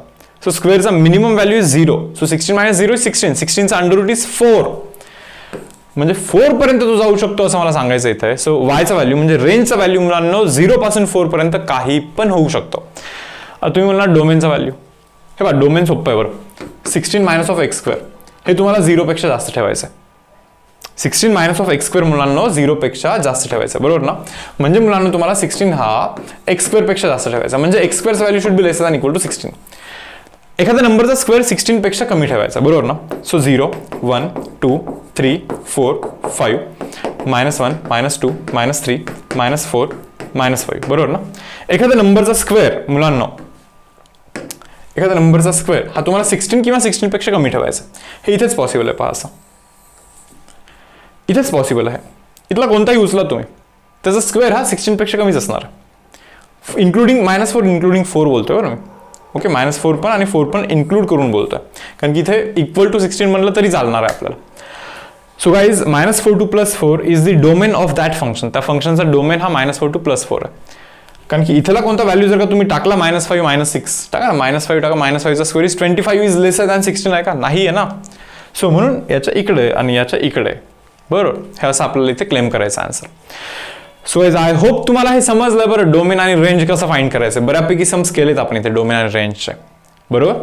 सो स्क्वेअरचा minimum value is 0. So 16 minus 0 is 16. 16चा अंडर रूट इज 4. म्हणजे 4 पर्यंत तो जाऊ शकतो असं मला सांगायचं इथं आहे. सो वायचा व्हॅल्यू म्हणजे रेंजचा व्हॅल्यू मुलांना 0 पासून 4 पर्यंत काही पण होऊ शकतो. तुम्ही म्हणणार डोमेनचा व्हॅल्यू, हे बघा डोमेन सोपं आहे बरं. 16 मायनस ऑफ एक्स स्क्वेअर हे तुम्हाला 0 पेक्षा जास्त ठेवायचं आहे. 16 मायनस ऑफ एक्स स्क्वेअर मुलांना 0 पेक्षा जास्त ठेवायचं, बरोबर ना. म्हणजे मुलांना तुम्हाला 16 हा एक्स स्क्वेअर पेक्षा जास्त ठेवायचा, म्हणजे एक्स स्क्वेअरचा value should be less than equal to 16. एखाद्या नंबरचा स्क्वेअर 16 पेक्षा कमी ठेवायचा, बरोबर ना. सो 0 1 2 3 4 5 -1 -2 -3 -4 -5, बरोबर ना. एखाद्या नंबरचा स्क्वेअर मुलांना, एखाद्या नंबरचा स्क्वेअर हा तुम्हाला 16 किंवा 16 पेक्षा कमी ठेवायचा. हे इथेच पॉसिबल आहे, पहा असं इथेच पॉसिबल आहे. इथला कोणताही उचला तुम्ही, त्याचा स्क्वेअर हा 16 पेक्षा कमीच असणार, इन्क्लुडिंग -4 इन्क्लुडिंग 4 बोलतोय बरं मी. ओके, -4 पण आणि 4 पण इन्क्लूड करून बोलतोय, कारण की इथे इक्वल टू 16 म्हणलं तरी चालणार आहे आपल्याला. So guys -4 to +4 is the domain of that function. त्या फंक्शनचा डोमेन हा -4 to +4 आहे. कारण की इथला कोणता व्हॅल्यू जर का तुम्ही टाकला -5 -6 टाका, -5 टाका, -5चा square is 25 is lesser than 16 आहे का, नाही आहे ना. सो म्हणून याच्या इकडे आणि याच्या इकडे, बरोबर, हे असं आपल्याला इथे क्लेम करायचं आन्सर. सो आय होप तुम्हाला हे समजलं बरं, डोमेन आणि रेंज कसं फाइंड करायचं. बऱ्यापैकी सम्स केलेत आपण इथे डोमेन आणि रेंजचे, बरोबर.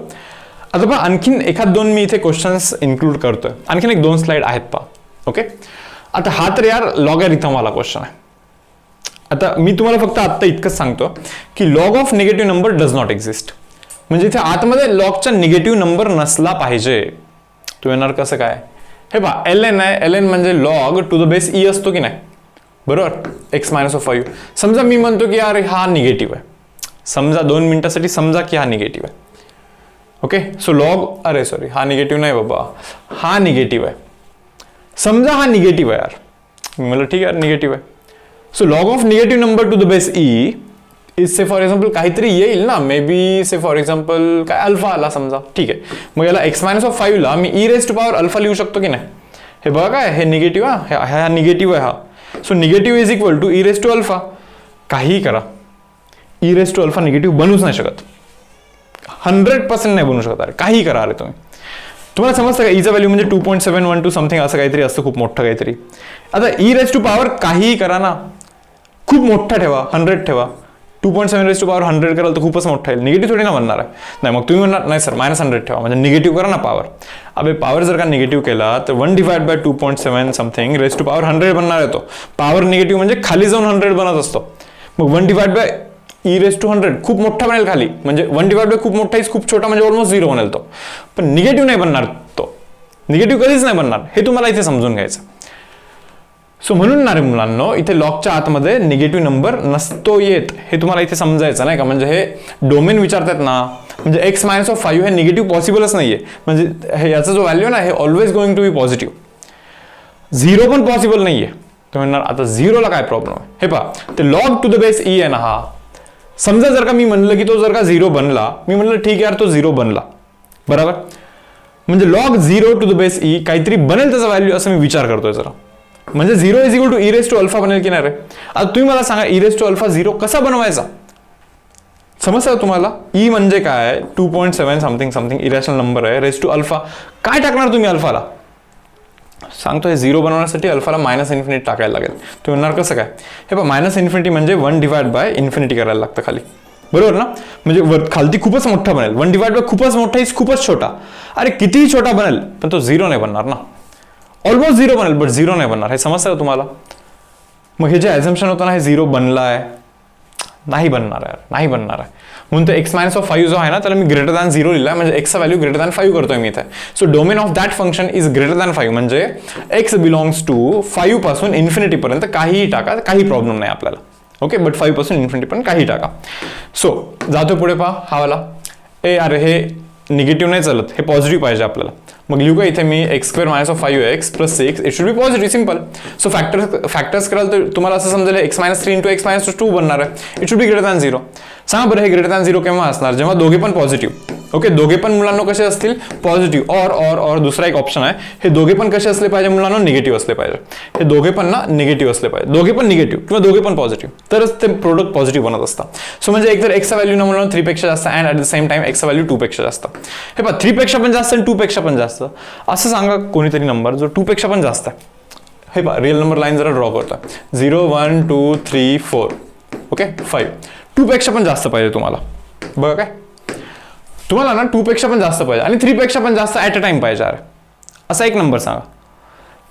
आता पहा आणखीन एखाद दोन मी इथे क्वेश्चन्स इन्क्लूड करतोय. आणखीन 1-2 स्लाइड आहेत पहा. ओके, आता हा तर यार लॉगॅरिथम वाला क्वेश्चन आहे. आता मी तुम्हाला फक्त आत्ता इतकंच सांगतो की log of negative number does not exist. म्हणजे इथे आतमध्ये लॉगचा निगेटिव्ह नंबर नसला पाहिजे. तू येणार कसं काय, हे पहा ln आहे. ln म्हणजे log to the base e असतो की नाही, बरोबर. x -5. समजा मी म्हणतो की यार हा निगेटिव्ह आहे, समजा 2 मिनिटासाठी समजा की हा निगेटिव्ह आहे. ओके, सो लॉग, अरे सॉरी हा निगेटिव्ह नाही बाबा, हा निगेटिव्ह आहे. समजा हा निगेटिव्ह आहे यार, मी म्हणलं ठीक आहे निगेटिव्ह आहे. So log of negative number two the base e is say for example काहीतरी येईल ना, may be say for example काय अल्फा आला समजा, ठीक आहे. मग याला x -5 ला मी e⁻α लिहू शकतो की नाही. हे बघा काय, हे निगेटिव्ह, हा निगेटिव्ह आहे हा. So negative is equal to e⁻α. काही करा, e⁻α निगेटिव्ह बनूच नाही शकत, 100% नाही बनू शकत. अरे काही करा, अरे तुम्हाला समजतं का, ईचा व्हॅल्यू म्हणजे 2.712 समथिंग असं काहीतरी असतं, खूप मोठं काहीतरी. आता e⁻ काहीही करा ना, खूप मोठा ठेवा, 100 ठेवा. 2.7 कराल तर खूपच मोठा येईल, निगेटिव्ह थोडी ना बनणार आहे. नाही, मग तुम्ही म्हणणार नाही सर -100 ठेवा, म्हणजे निगेटिव्ह करा ना पॉवर. अबे पॉवर जर का निगेटिव्ह केला तर 1/2.7 समथिंग (100) बनणार आहे. तो पॉवर निगेटिव्ह म्हणजे खाली जाऊन 100 बनत असतो. मग 1/e⁻100 खूप मोठा बनेल खाली, म्हणजे 1/, खूप मोठा इज खूप छोटा म्हणजे ऑलमोस्ट 0 बनेल तो. पण निगेटिव्ह नाही बनणार, तो निगेटिव्ह कधीच नाही बनणार, हे तुम्हाला इथे समजून घ्यायचं. सो म्हणून ना रे मुलांनो, इथे लॉगच्या आतमध्ये निगेटिव्ह नंबर नसतो येत, हे तुम्हाला इथे समजायचं नाही का. म्हणजे हे डोमेन विचारतात ना, म्हणजे x -5 हे निगेटिव्ह पॉसिबलच नाहीये. म्हणजे हे याचा जो व्हॅल्यू ना, हे always going to be positive. 0 पण पॉसिबल नाहीये. तुम्ही म्हणणार आता 0ला काय प्रॉब्लेम आहे. हे पहा, ते log to the base e आहे ना हा. समजा जर का मी म्हणलं की तो जर का 0 बनला, मी म्हणलं ठीक आहे यार तो 0 बनला, बरोबर. म्हणजे log 0 to the base e काहीतरी बनेल त्याचा व्हॅल्यू, असं मी विचार करतोय जरा. म्हणजे 0 इज इक्वल टू e⁻α बनेल की नाही रे. आता तुम्ही मला सांगा e⁻α 0 कसा बनवायचा, समजतं का तुम्हाला. e म्हणजे काय, 2.7 समथिंग इरॅशनल नंबर आहे, (α) काय टाकणार तुम्ही अल्फाला. सांगतो, हे 0 बनवण्यासाठी अल्फाला -∞ टाकायला लागेल. तुम्ही म्हणणार कसं काय. हे पहा, -∞ म्हणजे 1/∞ करायला लागतं खाली, बरोबर ना. म्हणजे खालती खूपच मोठा बनेल, 1/, खूपच मोठा इज खूपच छोटा. अरे कितीही छोटा बनेल पण तो 0 नाही बनणार ना. ऑलमोस्ट 0 बनेल बट 0 नाही बनणार, हे समजतं का तुम्हाला. मग हे जे ॲझम्पशन होतं ना, हे 0 बनलाय, नाही बनणार आहे, नाही बनणार आहे. म्हणून तो x -5 जो आहे ना, त्याला मी >0 लिहिला, म्हणजे x चा व्हॅल्यू >5 करतोय मी इथे. So domain of that function is >5, म्हणजे x बिलॉंग्स टू 5 पासून इन्फिनिटी पर्यंत काहीही टाका, काही प्रॉब्लेम नाही आपल्याला. ओके, बट 5 पासून इन्फिनिटी पर्यंत काही टाका. सो जातो पुढे, पहा हा वाला. अरे हे निगेटिव्ह नाही चालत, हे पॉझिटिव्ह पाहिजे आपल्याला. मग लिहू का इथे मी x² - 5x + 6, it should be positive, simple. So factors कराल तर तुम्हाला असं समजेल x -3 × x -2 बनणार आहे, इट शुड बी >0. सांगा बरं, हे >0 केव्हा असणार, जेव्हा दोघे पण पॉझिटिव्ह. ओके, दोघे पण मुलांना कसे असतील पॉझिटिव्ह, और दुसरा एक ऑप्शन आहे, हे दोघे पण कसे असले पाहिजे मुलांना निगेटिव्ह असले पाहिजे, हे दोघे पण ना निगेटिव्ह असले पाहिजे, दोघे पण निगेटिव्ह किंवा दोघे पण पॉझिटिव्ह, तरच ते प्रोडक्ट पॉझिटिव्ह बनत असतात. सो म्हणजे एकतर एक्सचा व्हॅल्यू ना मुलांना 3 पेक्षा जास्त and at the same time एक्सचा व्हॅल्यू 2 पेक्षा जास्त. हे पहा 3 पेक्षा पण जास्त आणि 2 पेक्षा पण जास्त असं सांगा कोणीतरी नंबर जो 2 पेक्षा पण जास्त आहे. हे पहा रिअल नंबर लाईन जरा ड्रॉ करता, 0 1 2 3 4 ओके 5, 2 पेक्षा पण जास्त पाहिजे तुम्हाला. बघा काय तुम्हाला ना 2 पेक्षा पण जास्त पाहिजे आणि 3 पेक्षा पण जास्त ॲट अ टाइम पाहिजे. अरे असा एक नंबर सांगा.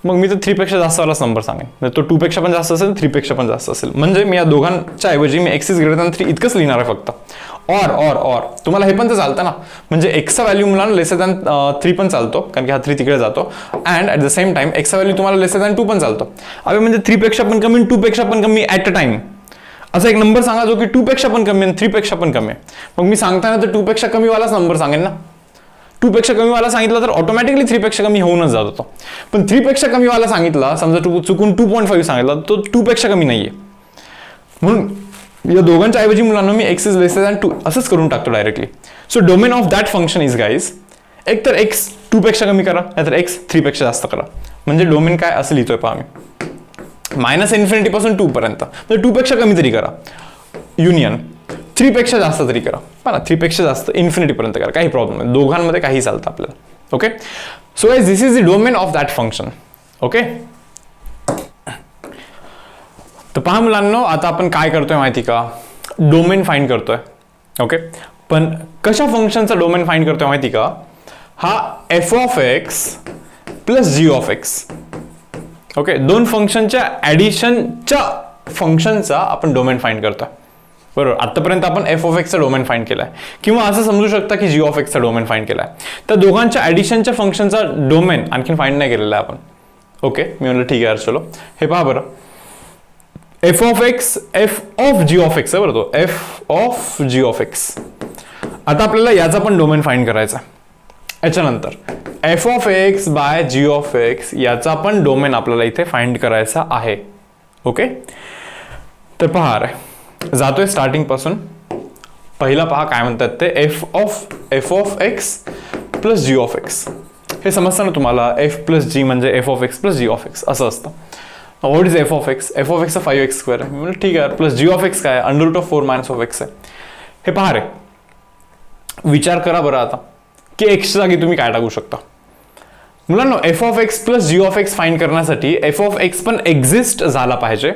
मग मी तर 3 पेक्षा जास्त वालाच नंबर सांगेन. तो 2 पेक्षा पण जास्त असेल, 3 पेक्षा पण जास्त असेल. म्हणजे मी या दोघांच्या ऐवजी मी x इज ग्रेटर दॅन 3 इतकंच लिहिणार आहे फक्त. और तुम्हाला हे पण तर चालतं ना, म्हणजे एक्सचा व्हॅल्यू मुलांना लेसर दॅन 3 पण चालतो, कारण की हा 3 तिकडे जातो. And at the same time एक्सचा व्हॅल्यू तुम्हाला लेसर दॅन 2 पण चालतो. अरे म्हणजे 3 पेक्षा पण कमी, 2 पेक्षा पण कमी ॲट अ टाइम असा एक नंबर सांगा जो की 2 पेक्षा पण कमी आणि 3 पेक्षा पण कमी आहे. मग मी सांगताना तर 2 पेक्षा कमी वालाच नंबर सांगेन ना. 2 पेक्षा कमी वाला सांगितलं तर ऑटोमॅटिकली 3 पेक्षा कमी होऊनच जात होतो. पण 3 पेक्षा कमी वाला सांगितला, समजा चुकून 2.5 सांगितला, तो 2 पेक्षा कमी नाहीये. म्हणून या दोघांच्या ऐवजी मुलांना मी x इज लेसर दॅन 2 असंच करून टाकतो directly. So domain of that function is guys, एक तर x 2 पेक्षा कमी करा, नाहीतर x 3 पेक्षा जास्त करा. म्हणजे डोमेन काय असं लिहितोय पहा मी, -∞ पासून 2 पर्यंत, म्हणजे 2 पेक्षा कमी तरी करा, युनियन 3 पेक्षा जास्त तरी करा, पण 3 पेक्षा जास्त इन्फिनिटी पर्यंत करा, काही प्रॉब्लेम नाही, दोघांमध्ये काही चालतं आपल्याला. Okay, so guys this is the domain of that function. Okay, तर पहा मुलांनो, आता आपण काय करतोय माहिती का, डोमेन फाइंड करतोय. ओके, पण कशा फंक्शनचा डोमेन फाइंड करतोय माहिती का, हा f of x plus g of x. Okay, दोन फंक्शनच्या ऍडिशनच्या फंक्शनचा आपण डोमेन फाइंड करतोय. बरोबर, आतापर्यंत आपण f ऑफ x चा डोमेन फाइंड केलाय, किंवा असं समजू शकता की g ऑफ x चा डोमेन फाइंड केलाय. तर दोघांच्या ऍडिशनच्या फंक्शनचा डोमेन आणखीन फाइंड नाही केलेला आहे आपण. ओके, मी म्हणलं ठीक आहे, चलो हे पहा बरं, f of x f of g of x आहे बरं, तो f of g of x. आता आपल्याला याचा पण डोमेन फाइंड करायचा. याच्यानंतर f of x by g of x याचा पण डोमेन आपल्याला इथे फाइंड करायचा आहे. ओके, तर पहा रे, जातोय स्टार्टिंग पासून. पहिला पहा काय म्हणतात ते, f of x plus g of x. हे समजतं ना तुम्हाला, f प्लस g म्हणजे f of x plus g of x असं असतं. What is f of x? f of x 5x² आहे, म्हणजे ठीक आहे. प्लस g ऑफ x काय आहे, √4 - x आहे. हे पहा रे, विचार करा बरं आता की x च्या जागी तुम्ही काय टाकू शकता. मुलांनो, f of x plus g of x find करण्यासाठी f ऑफ x पण एक्झिस्ट झाला पाहिजे,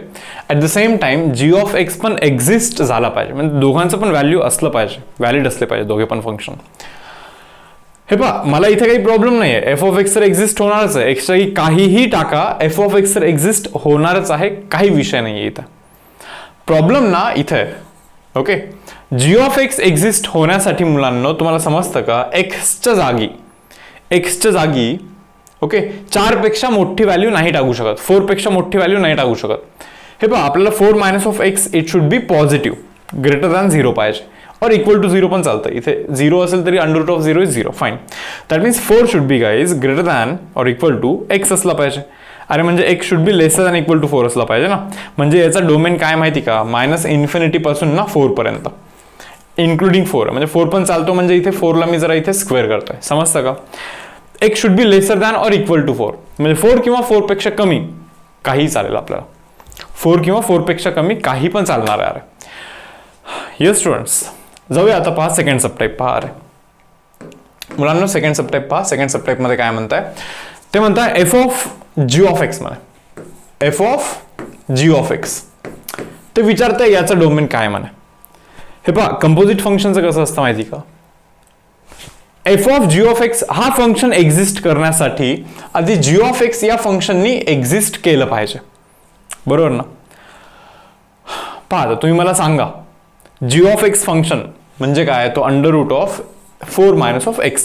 at the same time g of x पण एक्झिस्ट झाला पाहिजे, म्हणजे दोघांचं पण व्हॅल्यू असलं पाहिजे, व्हॅलिड असले पाहिजे दोघे पण फंक्शन. हे पहा, मला इथे काही प्रॉब्लेम नाही आहे, f ऑफ x तर एक्झिस्ट होणारच आहे, x च्या जागी काहीही टाका, f ऑफ x तर एक्झिस्ट होणारच आहे, काही विषय नाही आहे इथं. प्रॉब्लेम ना इथे, okay, g of x exist होण्यासाठी मुलांना तुम्हाला समजतं का, x च्या जागी ओके 4 पेक्षा मोठी व्हॅल्यू नाही टाकू शकत, 4 पेक्षा मोठी व्हॅल्यू नाही टाकू शकत. हे पहा, आपल्याला 4 minus of x it should be positive, greater than 0 पाहिजे, और इक्वल टू 0 पण चालतं. इथे 0 असेल तरी √0 is 0, fine. That means 4 should be guys greater than or equal to x असला पाहिजे. अरे म्हणजे x should be lesser than equal to 4 असला पाहिजे ना. म्हणजे याचा डोमेन काय माहिती का, -∞ पासून ना 4 पर्यंत, इन्क्लुडिंग 4, म्हणजे 4 पण चालतो. म्हणजे इथे 4 ला मी जरा इथे स्क्वेअर करतोय, समजतं का. x should be lesser than or equal to 4, म्हणजे 4 किंवा 4 पेक्षा कमी काही चालेल आपल्याला, 4 किंवा 4 पेक्षा कमी काही पण चालणार आहे. अरे येस स्टुडंट्स, जाऊया आता. पहा सेकंड सबटाइप. पहा अरे मुलांना, सेकंड सबटाइप पहा. सेकंड सबटाइप मध्ये काय म्हणताय, ते म्हणताय f of g of x म्हणे, f of g of x. ते विचारताय याचं डोमेन काय म्हणे. हे पहा, कंपोजिट फंक्शनचं कसं असतं माहिती का, f of g of x हा फंक्शन एक्झिस्ट करण्यासाठी आधी g ऑफ x या फंक्शननी एक्झिस्ट केलं पाहिजे, बरोबर ना. पहा, तुम्ही मला सांगा, g ऑफ x फंक्शन म्हणजे काय, तो √4 - x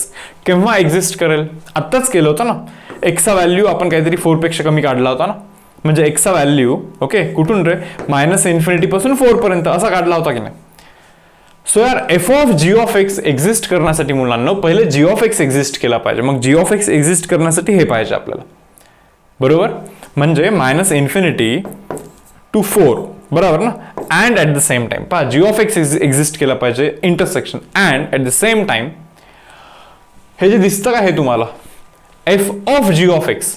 केव्हा एक्झिस्ट करेल, आत्ताच केलं होतं ना. x चा व्हॅल्यू आपण काहीतरी 4 पेक्षा कमी काढला होता ना, म्हणजे x चा व्हॅल्यू ओके कुठून रे, -∞ पासून 4 पर्यंत असा काढला होता की नाही. सो यार, f of g of x exist करण्यासाठी मुलांना पहिले g ऑफ x एक्झिस्ट केला पाहिजे, मग g ऑफ x एक्झिस्ट करण्यासाठी हे पाहिजे आपल्याला, बरोबर. म्हणजे -∞ to 4, बरोबर ना. And at the same time पहा, g ऑफ x एक्झिस्ट केला पाहिजे intersection, and at the same time हे जे दिसतं का हे तुम्हाला f of g of x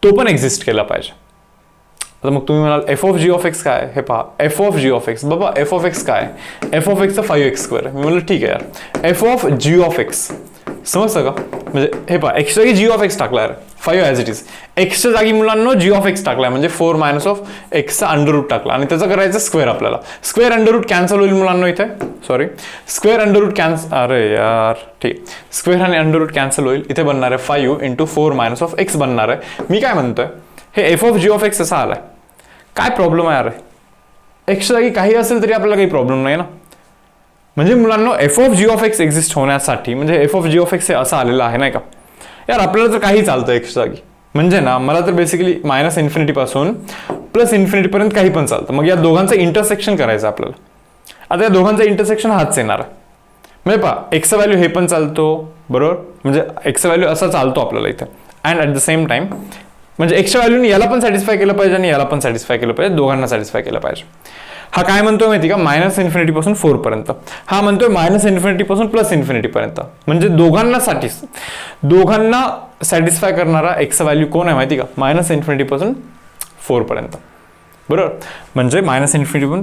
तो पण एक्झिस्ट केला पाहिजे. आता मग तुम्ही म्हणाल f of g of x काय? हे पहा f of g of x, बाबा एफ ऑफ एक्स काय? एफ ऑफ एक्सचा 5x². मी म्हणलं ठीक आहे यार, F of g of x समजतं का? म्हणजे हे पहा एक्सच्या जागी जी ऑफ एक्स टाकला यार, 5 ॲज इट इज. एक्सच्या जागी मुलांना जी ऑफ एक्स टाकलाय म्हणजे 4 मायनस ऑफ एक्सचा अंडररूट टाकला आणि त्याचा करायचं स्क्वेअर. आपल्याला स्क्वेअर अंडररूट कॅन्सल होईल मुलांना इथे, सॉरी स्क्वेअर अंडररूट कॅन्सल, अरे यार ठीक, स्क्वेअर आणि अंडररूट कॅन्सल होईल. इथे बनणार आहे 5 इंटू 4 मायनस ऑफ एक्स बनणार आहे. मी काय म्हणतोय, हे f of g of x असा आलाय, काय प्रॉब्लेम आहे? अरे एक्सच्या जागी काही असेल तरी आपल्याला काही प्रॉब्लेम नाही ना. म्हणजे मुलांना f of g of x exist होण्यासाठी म्हणजे f of g of x हे असं आलेलं आहे नाही का यार. आपल्याला तर काही चालतं एक्सच्या जागी, म्हणजे ना मला तर बेसिकली मायनस इन्फिनिटी पासून प्लस इन्फिनिटी पर्यंत काही पण चालतं. मग या दोघांचं इंटरसेक्शन करायचं आपल्याला. आता या दोघांचं इंटरसेक्शन हाच येणार आहे. म्हणजे पहा एक्सचा व्हॅल्यू हे पण चालतो बरोबर, म्हणजे एक्सचा व्हॅल्यू असा चालतो आपल्याला इथे. And at the same time म्हणजे एक्सच्या व्हॅल्यूने याला पण सॅटिस्फाय केलं पाहिजे आणि याला पण सॅटिस्फाय केलं पाहिजे, दोघांना सॅटिस्फाय केलं पाहिजे. हा काय म्हणतोय माहिती का, मायनस इन्फिनिटी पासून 4 पर्यंत. हा म्हणतोय मायनस इन्फिनिटी पासून प्लस इन्फिनिटी पर्यंत. म्हणजे दोघांना सॅटिस्फाय करणारा एक्सचा व्हॅल्यू कोण आहे माहिती का, मायनस इन्फिनिटी पासून 4 पर्यंत बरोबर. म्हणजे मायनस इन्फिनिटी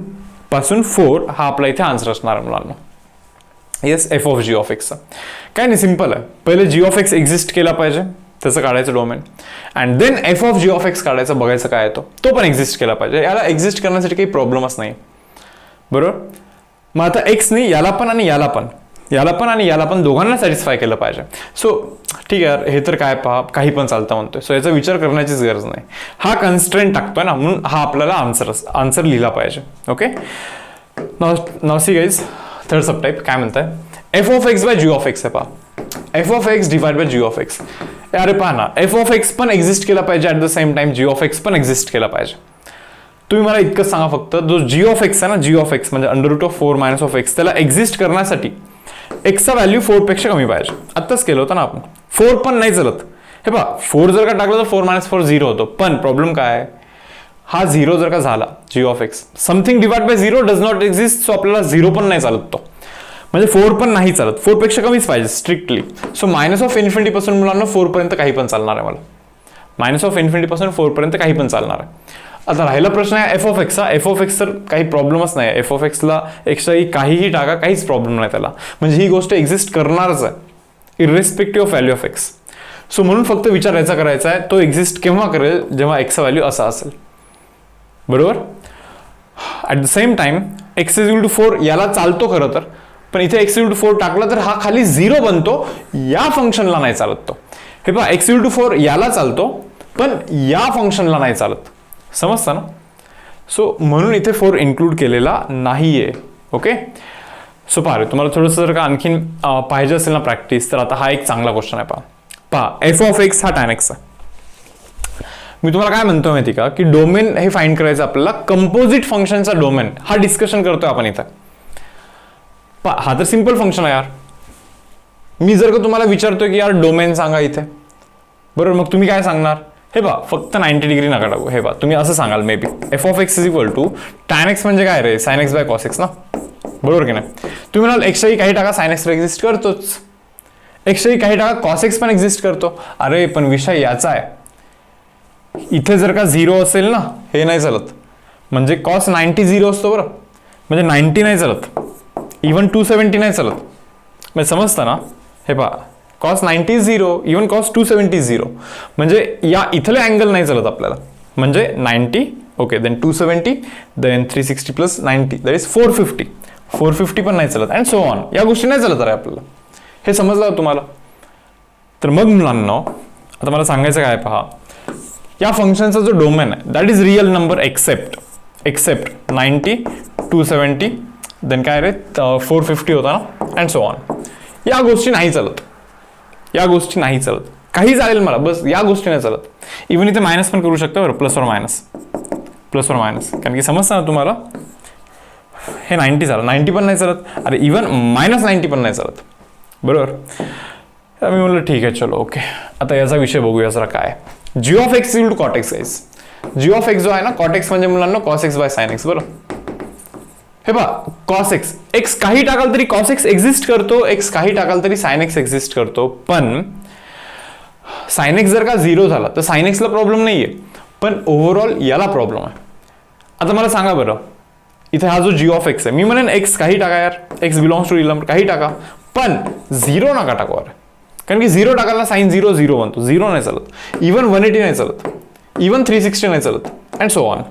पासून 4 हा आपला इथे आन्सर असणार आहे मुलांना. Yes, f of g of एक्सचा काय नाही, सिम्पल आहे. पहिले जी ऑफ एक्स एक्झिस्ट केला पाहिजे, त्याचं काढायचं domain, and then f of g of x काढायचं, बघायचं काय येतो. तो पण एक्झिस्ट केला पाहिजे. याला एक्झिस्ट करण्यासाठी काही प्रॉब्लेमच नाही बरोबर. मग आता एक्स नाही, याला पण आणि याला पण दोघांना सॅटिस्फाय केलं पाहिजे. सो ठीक आहे, हे तर काय पहा काही पण चालतं म्हणतोय. सो याचा विचार करण्याचीच गरज नाही. हा कन्स्ट्रेंट टाकतोय ना, म्हणून हा आपल्याला आन्सर लिहिला पाहिजे. Okay, now see guys, third sub type काय म्हणताय, f of x by g of x आहे पहा, f of x divide by g of x. अरे पहा ना, एफ ऑफ एक्स पण एक्झिस्ट केला पाहिजे, at the same time g of x पण एक्झिस्ट केला पाहिजे. तुम्ही मला इतकं सांगा फक्त, जो जी ऑफ एक्स आहे ना, जी ऑफ एक्स म्हणजे under root of 4 minus of x, त्याला एक्झिस्ट करण्यासाठी एक्सचा व्हॅल्यू 4 पेक्षा कमी पाहिजे. आत्ताच केलं होतं ना आपण. 4 पण नाही चालत. हे पहा 4 जर का टाकलं तर 4 मायनस 4 0 होतो. पण प्रॉब्लेम काय आहे, हा 0 जर का झाला g of x, something divide by 0 does not exist. So आपल्याला 0 पण नाही चालत तो, म्हणजे 4 पण नाही चालत. 4 पेक्षा कमीच पाहिजे strictly. So minus of infinity पासून मुलांना 4 पर्यंत काही पण चालणार आहे. मला मायनस ऑफ इन्फिनिटी पासून 4 पर्यंत काही पण चालणार आहे. आता राहिला प्रश्न आहे एफ ऑफ एक्सचा. एफ ऑफ एक्स तर काही प्रॉब्लेमच नाही. एफ ऑफ एक्सला एक्सच्या काहीही टाका, काहीच प्रॉब्लेम नाही त्याला. म्हणजे ही गोष्ट एक्झिस्ट करणारच आहे irrespective of value of x. So म्हणून फक्त विचारायचा करायचा आहे, तो एक्झिस्ट केव्हा करेल, जेव्हा एक्सचा व्हॅल्यू असा असेल बरोबर. At the same time x is equal to 4 याला चालतो खरं तर, पण इथे एक्स इक्वल टू 4 टाकला तर हा खाली 0 बनतो. या फंक्शनला नाही चालत तो. हे पहा एक्स इक्वल टू 4 याला चालतो, पण या फंक्शनला नाही चालत. समजतं ना. सो म्हणून इथे 4 इन्क्लूड केलेला नाहीये. ओके, सो पहा तुम्हाला थोडंसं जर का आणखीन पाहिजे असेल ना प्रॅक्टिस, तर आता हा एक चांगला क्वेश्चन आहे. पहा एफ ऑफ एक्स हा tan x आहे. मी तुम्हाला काय म्हणतो माहिती का, की डोमेन हे फाइंड करायचं आपल्याला. कंपोजिट फंक्शनचा डोमेन हा डिस्कशन करतोय आपण इथं. हा तर सिंपल फंक्शन आहे यार. मी जर का तुम्हाला विचारतोय की यार डोमेन सांगा इथे बरोबर, मग तुम्ही काय सांगणार, हे बा फक्त 90 डिग्री नका टाकू. हे बा तुम्ही असं सांगाल maybe f of x is equal to tan x म्हणजे काय रे, sine x by cos x ना, बरोबर की नाही. तुम्ही म्हणाल एक्सही काही टाका, साइन एक्स एक्झिस्ट करतोच, एक्सही काही टाका, कॉस एक्स पण एक्झिस्ट करतो. अरे पण विषय याचा आहे, इथे जर का 0 असेल ना, हे नाही चालत. म्हणजे कॉस 90 0 असतो बरं, म्हणजे 90 नाही चालत, इवन 270 नाही चालत. म्हणजे समजतं ना. हे पहा कॉस 90 0, इवन कॉस 270 0, म्हणजे या इथले अँगल नाही चालत आपल्याला. म्हणजे 90 okay, then 270, then 360 plus 90 that is 450. 450 पण नाही चालत, अँड सो ऑन. या गोष्टी नाही चालत अरे आपल्याला. हे समजलं तुम्हाला. तर मग मुलांना आता मला सांगायचं काय, पहा या फंक्शनचा जो डोमेन आहे that is real number except 90, 270, then काय रे 450 होता ना, अँड सो ऑन. या गोष्टी नाही चालत, या गोष्टी नाही चालत. काही चालेल मला, बस या गोष्टी नाही चालत. इव्हन इथे मायनस पण करू शकतो बरं, प्लस और मायनस, कारण की समजतं ना तुम्हाला. हे 90 चालत, 90 पण नाही चालत. अरे इव्हन मायनस 90 पण नाही चालत बरोबर. मी म्हणलं ठीक आहे चलो ओके. आता याचा विषय बघूया जरा काय. G of x equal to cot x guys. G of x जो आहे ना, कॉट एक्स म्हणजे मुलांना cos x by sine x बरोबर. हे पहा कॉस एक्स, एक्स काही टाकाल तरी कॉस एक्स एक्झिस्ट करतो, एक्स काही टाकाल तरी साइन एक्स एक्झिस्ट करतो, पण साइन एक्स जर का 0 झाला तर साइन एक्सला प्रॉब्लेम नाहीये, पण ओव्हरऑल याला प्रॉब्लेम आहे. आता मला सांगा बरं, इथे हा जो जी ऑफ एक्स आहे, मी म्हणेन एक्स काही टाका यार, x belongs to real number काही टाका, पण 0 नका टाकू अरे, कारण की 0 टाकायला साइन 0 0 बनतो, 0 नाही चालत, इवन 180 नाही चालत, इवन 360 नाही चालत, and so on.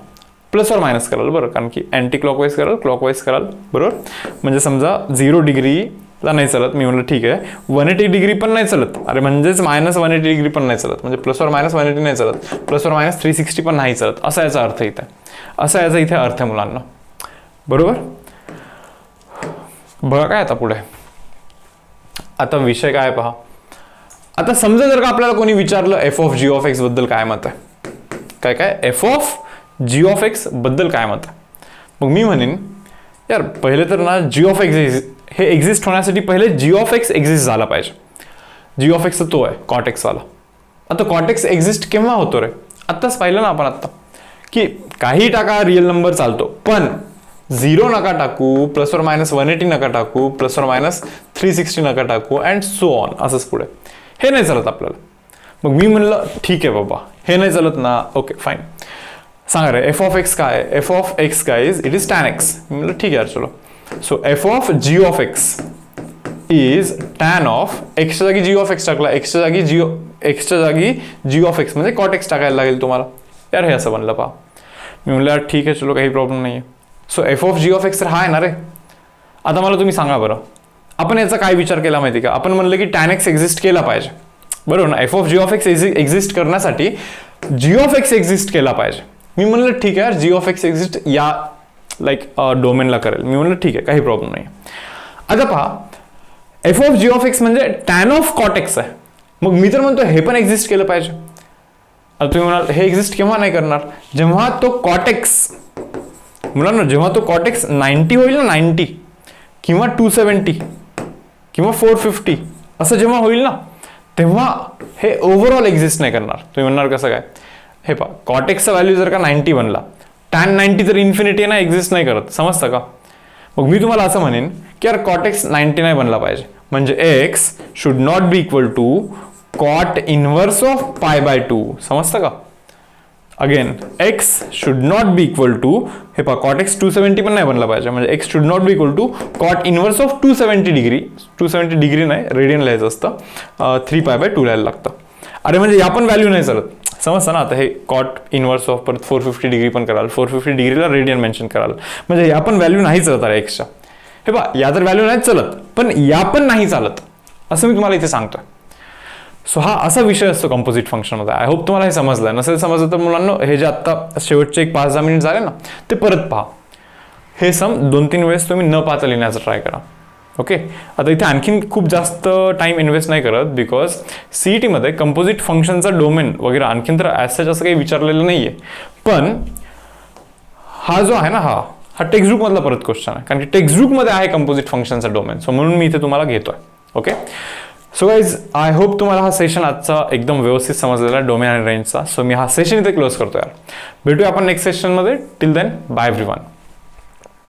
Plus or minus कराल बरं, कारण की अँटी क्लॉकवाईज कराल, क्लॉकवाईज कराल, बरोबर. म्हणजे समजा 0 डिग्रीला नाही चालत, मी म्हणलं ठीक आहे, 180 डिग्री पण नाही चालत, अरे म्हणजेच मायनस 180 डिग्री पण नाही चालत, म्हणजे प्लस और मायनस 180 नाही चालत, प्लस और मायनस 360 पण नाही चालत, असा याचा अर्थ इथे, असा याचा इथे अर्थ आहे मुलांना, बरोबर. बघा काय आता पुढे, आता विषय काय पहा. आता समजा जर का आपल्याला कोणी विचारलं f of g of x बद्दल काय मत आहे, काय काय f of g of x बद्दल काय मत आहे, मग मी म्हणेन यार पहिले तर ना जी ऑफ एक्स हे एक्झिस्ट होण्यासाठी पहिले जी ऑफ एक्स एक्झिस्ट झाला पाहिजे. जी ऑफ एक्स तो आहे कॉट एक्स वाला. आता कॉट एक्स एक्झिस्ट केव्हा होतो रे, आत्ताच पाहिलं ना आपण आत्ता, की काही टाका रिअल नंबर चालतो, पण 0 नका टाकू, प्लस और मायनस 180 नका टाकू, प्लस और मायनस 360 नका टाकू, अँड सो ऑन, असंच पुढे. हे नाही चालत आपल्याला. मग मी म्हणलं ठीक आहे बाबा, हे नाही चालत ना, ओके फाईन. सांगा रे एफ ऑफ एक्स काय, एफ ऑफ एक्स काय is, it is tan x. मी म्हणलं ठीक आहे यार चलो. So f of g of x is tan of एक्सच्या जागी जी ऑफ एक्स टाकला, एक्सच्या जागी जी ऑफ एक्स म्हणजे कॉट एक्स टाकायला लागेल तुम्हाला. यार हे असं बनलं पहा. मी म्हणलं यार ठीक आहे चलो, काही प्रॉब्लेम नाही आहे. So f of g of x तर हा आहे ना रे. आता मला तुम्ही सांगा बरं, आपण याचा काय विचार केला माहिती का, आपण म्हणलं की टॅन एक्स एक्झिस्ट केला पाहिजे, बरोबर ना. F of g of x exist करण्यासाठी जी ऑफ एक्स एक्झिस्ट केला पाहिजे. मी म्हणलं ठीक आहे यार, जी ऑफ एक्स एक्झिस्ट या लाईक डोमेनला करेल. मी म्हणलं ठीक आहे, काही प्रॉब्लेम नाही. आता पहा, f of g of x म्हणजे टॅन ऑफ कॉट एक्स आहे, मग मी तर म्हणतो हे पण एक्झिस्ट केलं पाहिजे. आता तुम्ही म्हणाल हे एक्झिस्ट केव्हा नाही करणार, जेव्हा तो कॉट एक्स, मुलांना जेव्हा तो कॉट एक्स 90 होईल ना, 90 किंवा 270 किंवा 450 असं जेव्हा होईल ना, तेव्हा हे ओव्हरऑल एक्झिस्ट नाही करणार. तुम्ही म्हणणार कसं काय, हे पहा कॉट एक्सचा व्हॅल्यू जर का 90 बनला, टॅन 90 तर इन्फिनिटी ना एक्झिस्ट नाही करत, समजतं का. मग मी तुम्हाला असं म्हणेन की यार कॉट एक्स 90 नाही बनला पाहिजे, म्हणजे x should not be equal to cot inverse of π/2, समजतं का. Again x should not be equal to, हे पहा कॉट एक्स 270 पण नाही बनला पाहिजे, म्हणजे x should not be equal to cot inverse of 270 degree. 270 degree नाही, रेडियन लिहायचं असतं, 3π/2 लिहायला लागतं. अरे म्हणजे या पण व्हॅल्यू नाही चालत, समजतं ना. आता हे कॉट इनवर्स ऑफ परत 450 डिग्री पण कराल, 450 डिग्रीला रेडियन मेन्शन कराल, म्हणजे या पण व्हॅल्यू नाही चालत अरे एक्सच्या. हे पहा या तर व्हॅल्यू नाही चालत, पण या पण नाही चालत, असं मी तुम्हाला इथे सांगतोय. सो हा असा विषय असतो कंपोजिट फंक्शनमध्ये. आय होप तुम्हाला हे समजलं. नसेल समजलं तर मुलांना हे जे आत्ता शेवटचे एक 5-10 मिनिट झाले ना, ते परत पहा. हे सम 2-3 वेळेस तुम्ही न पाहता लिहिण्याचा ट्राय करा. ओके. आता इथे आणखीन खूप जास्त टाइम इन्व्हेस्ट नाही करत, बिकॉज सीईटीमध्ये कंपोजिट फंक्शनचा डोमेन वगैरे आणखीन तर ॲज सच असं काही विचारलेलं नाही आहे. पण हा जो आहे ना, हा टेक्स्टबुकमधला परत क्वेश्चन आहे, कारण की टेक्स्टबुकमध्ये आहे कंपोजिट फंक्शनचा डोमेन. सो म्हणून मी इथे तुम्हाला घेतोय. Okay. So guys I hope तुम्हाला हा सेशन आजचा एकदम व्यवस्थित समजलेला आहे डोमेन आणि रेंजचा. सो मी हा सेशन इथे क्लोज करतो यार. भेटूया आपण नेक्स्ट सेशनमध्ये. Till then bye everyone.